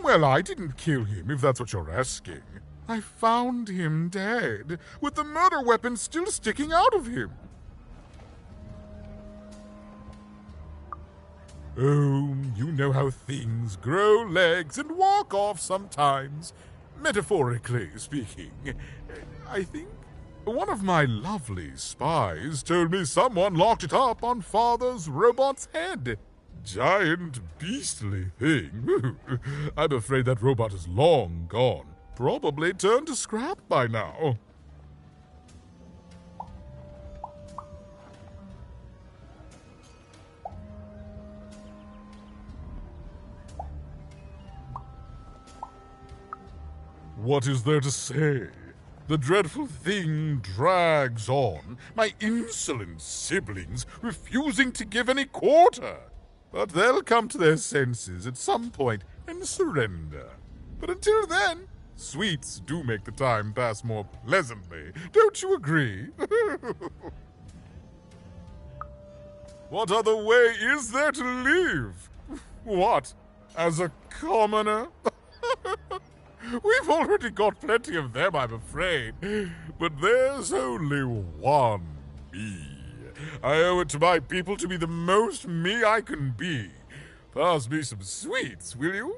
S23: Well, I didn't kill him, if that's what you're asking. I found him dead, with the murder weapon still sticking out of him. Oh, you know how things grow legs and walk off sometimes. Metaphorically speaking, I think one of my lovely spies told me someone locked it up on Father's robot's head. Giant, beastly thing. I'm afraid that robot is long gone. Probably turned to scrap by now. What is there to say? The dreadful thing drags on, my insolent siblings refusing to give any quarter. But they'll come to their senses at some point and surrender. But until then, sweets do make the time pass more pleasantly. Don't you agree? What other way is there to live? What, as a commoner? We've already got plenty of them, I'm afraid. But there's only one me. I owe it to my people to be the most me I can be. Pass me some sweets, will you?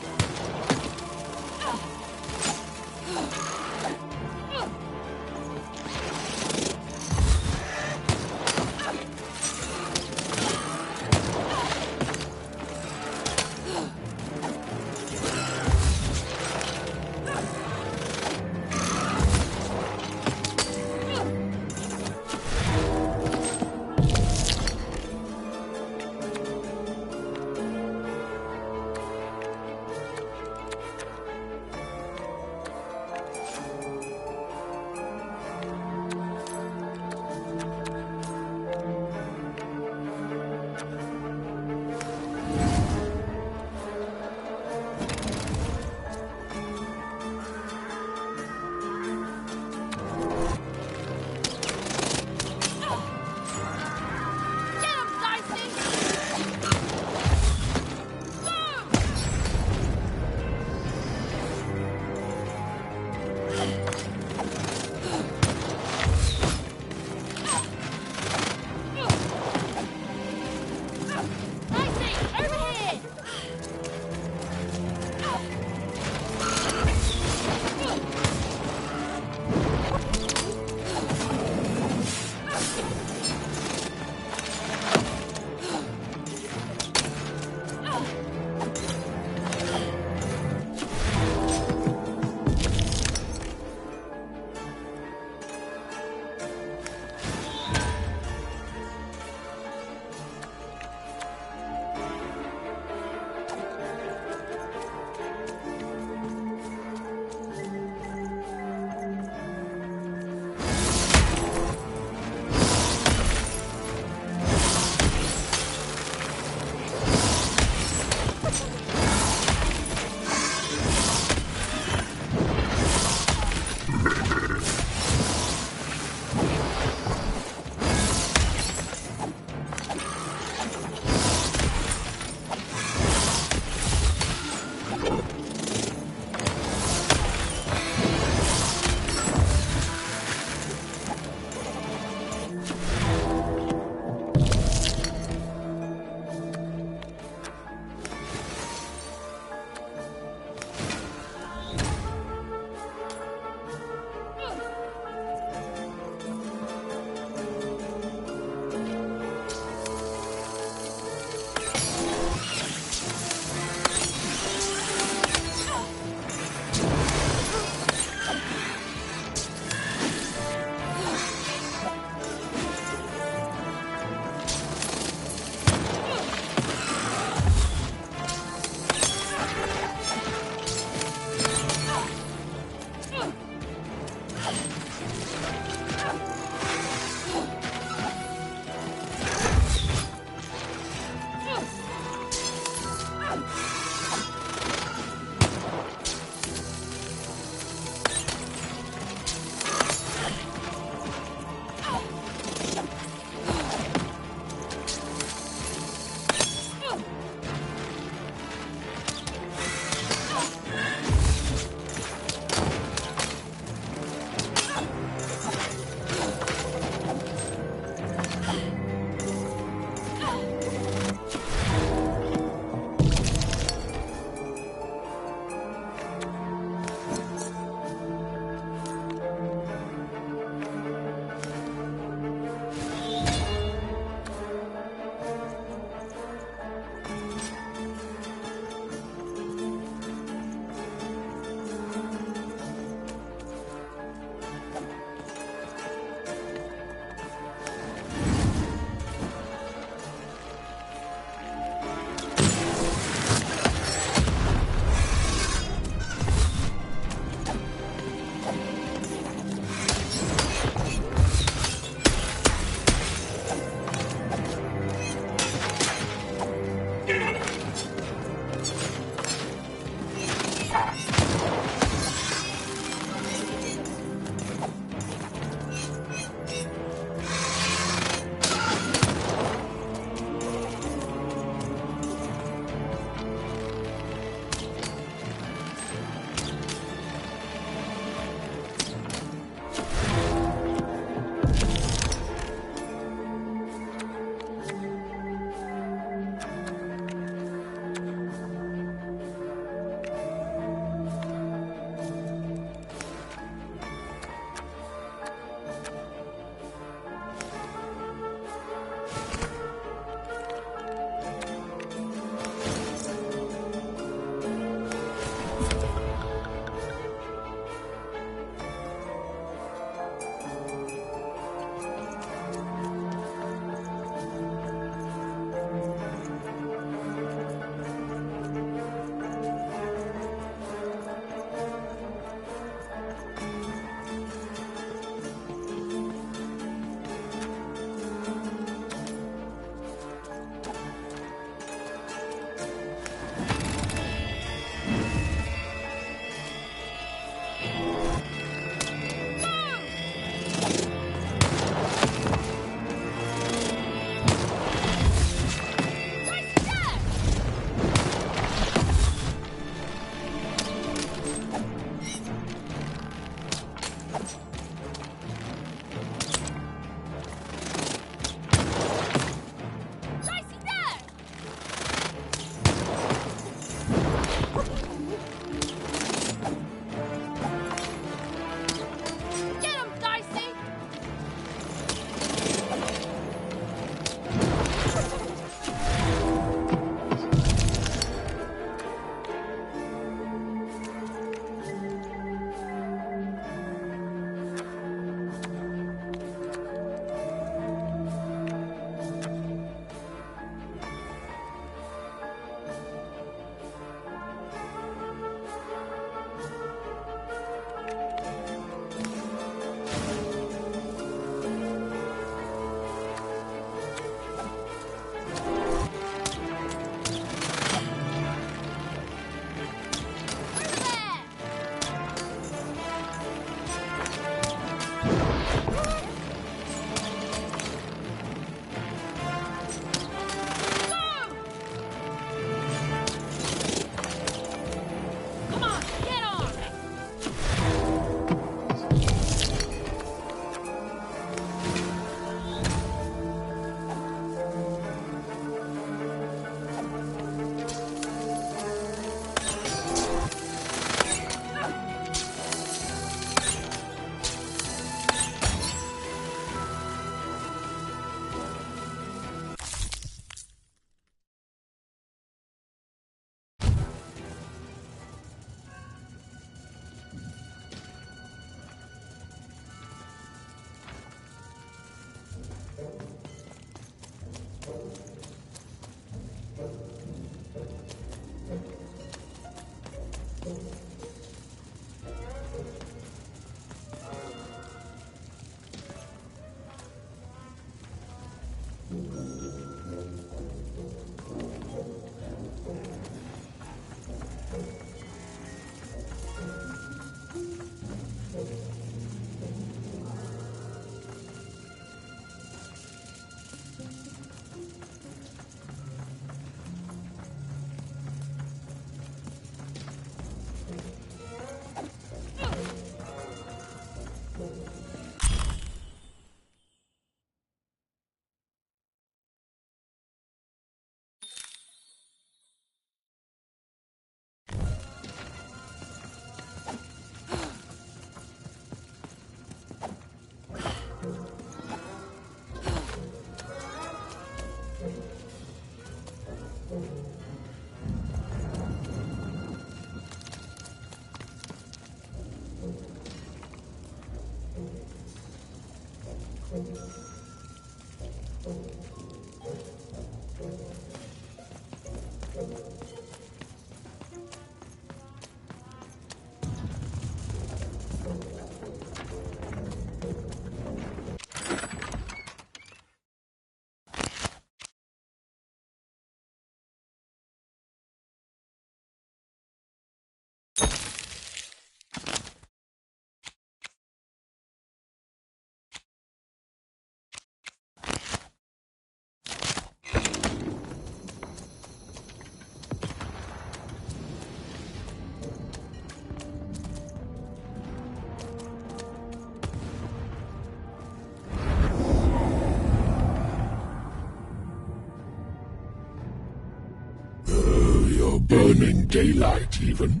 S5: Burning daylight, even.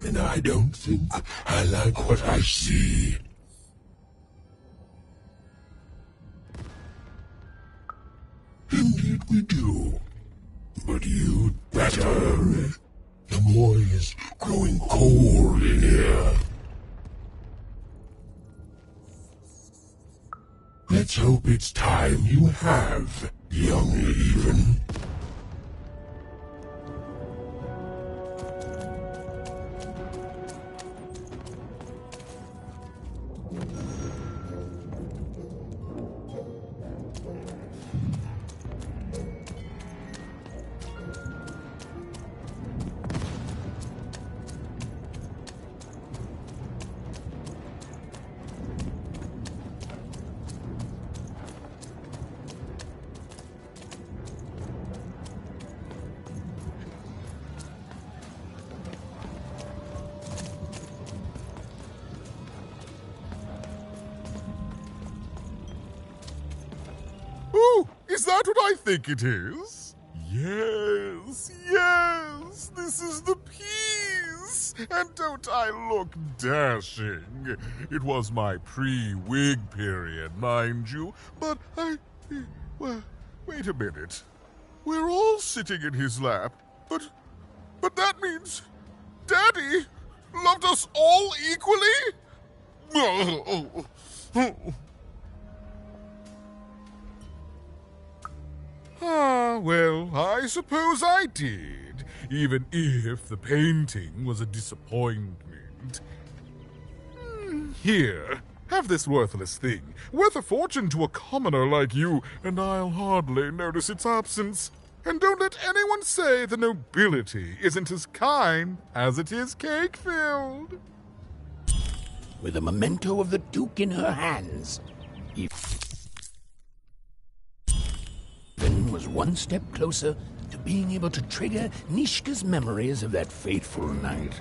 S5: And I don't think I like what I see. Indeed we do. But you'd better. The boy is growing cold in here. Let's hope it's time you have, young even.
S23: Oh, is that what I think it is? Yes, yes, this is the piece! And don't I look dashing? It was my pre-wig period, mind you, but well, wait a minute. We're all sitting in his lap, but that means Daddy loved us all equally? Ah, well, I suppose I did, even if the painting was a disappointment. Here, have this worthless thing, worth a fortune to a commoner like you, and I'll hardly notice its absence. And don't let anyone say the nobility isn't as kind as it is cake-filled.
S5: With a memento of the Duke in her hands, Even was one step closer to being able to trigger Nishka's memories of that fateful night.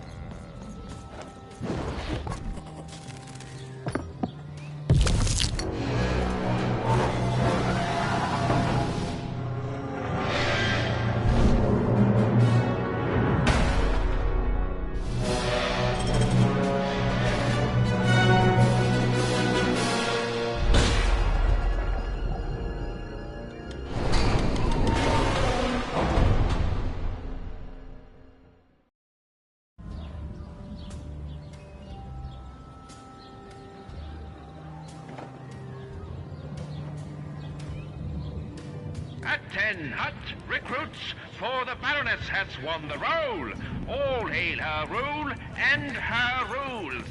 S21: At 10 hut recruits, for the Baroness has won the roll. All hail her rule and her rules.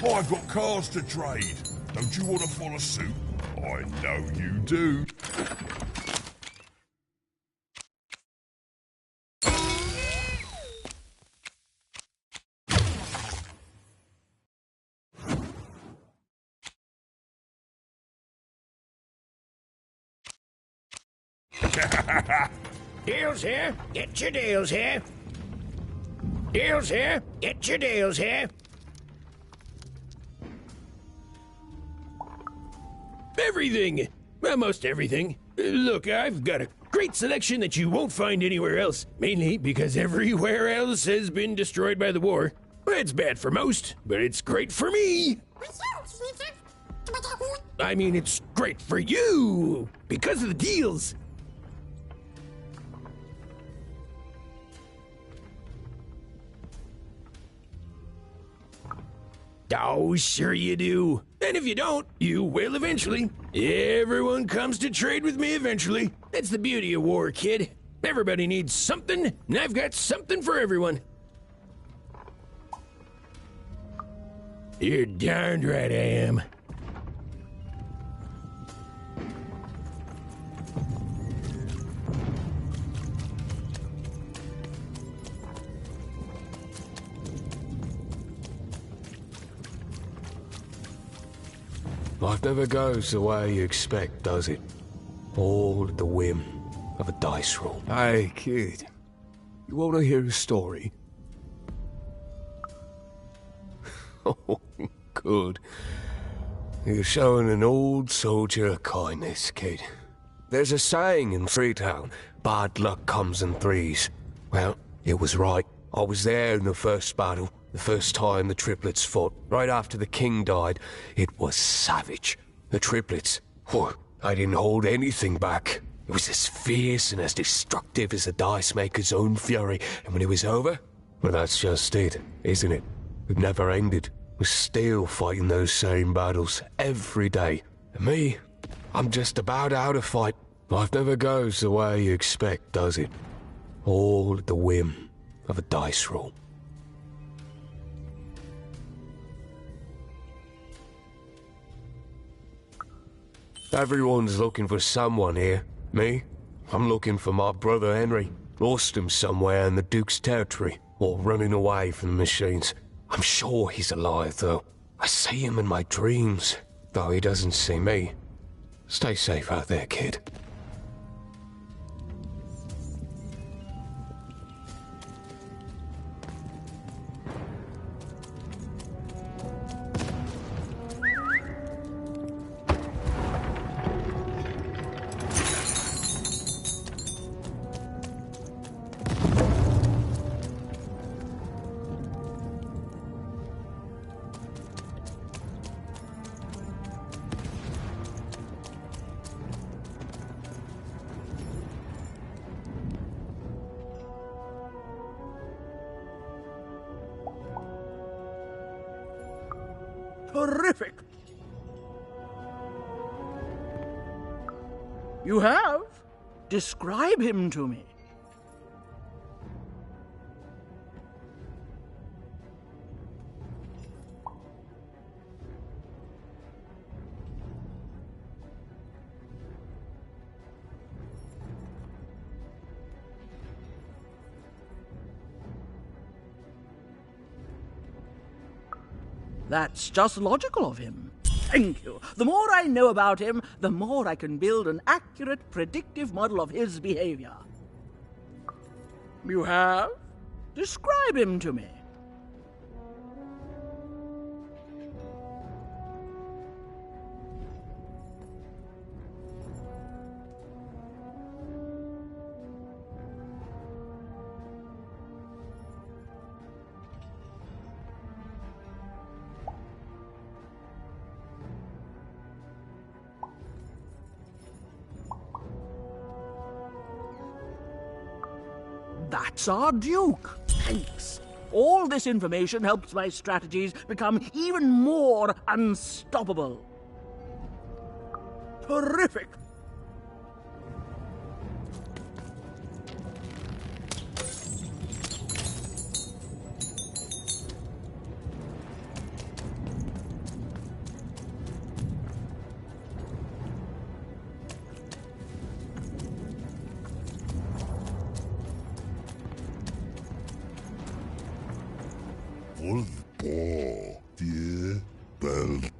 S6: I've got cars to trade. Don't you want to follow suit? I know you do.
S5: Deals here. Get your deals here. Deals here. Get your deals here. Everything. Almost everything. Look, I've got a great selection that you won't find anywhere else. Mainly because everywhere else has been destroyed by the war. It's bad for most, but it's great for me. I mean, it's great for you. Because of the deals. Oh, sure you do. And if you don't, you will eventually. Everyone comes to trade with me eventually. That's the beauty of war, kid. Everybody needs something, and I've got something for everyone. You're darned right I am.
S24: Life never goes the way you expect, does it? All at the whim of a dice roll. Hey, kid. You want to hear a story? Oh, good. You're showing an old soldier a kindness, kid. There's a saying in Freetown, bad luck comes in threes. Well, it was right. I was there in the first battle, the first time the triplets fought, right after the king died. It was savage. The triplets, I didn't hold anything back. It was as fierce and as destructive as the dice maker's own fury. And when it was over, well, that's just it, isn't it? It never ended. We're still fighting those same battles every day. And me, I'm just about out of fight. Life never goes the way you expect, does it? All at the whim of a dice roll. Everyone's looking for someone here. Me? I'm looking for my brother Henry. Lost him somewhere in the Duke's territory, or running away from the machines. I'm sure he's alive, though. I see him in my dreams, though he doesn't see me. Stay safe out there, kid.
S17: Terrific! You have? Describe him to me. That's just logical of him. Thank you. The more I know about him, the more I can build an accurate, predictive model of his behavior. You have? Describe him to me. That's our Duke. Thanks. All this information helps my strategies become even more unstoppable. Terrific.
S23: dear Belle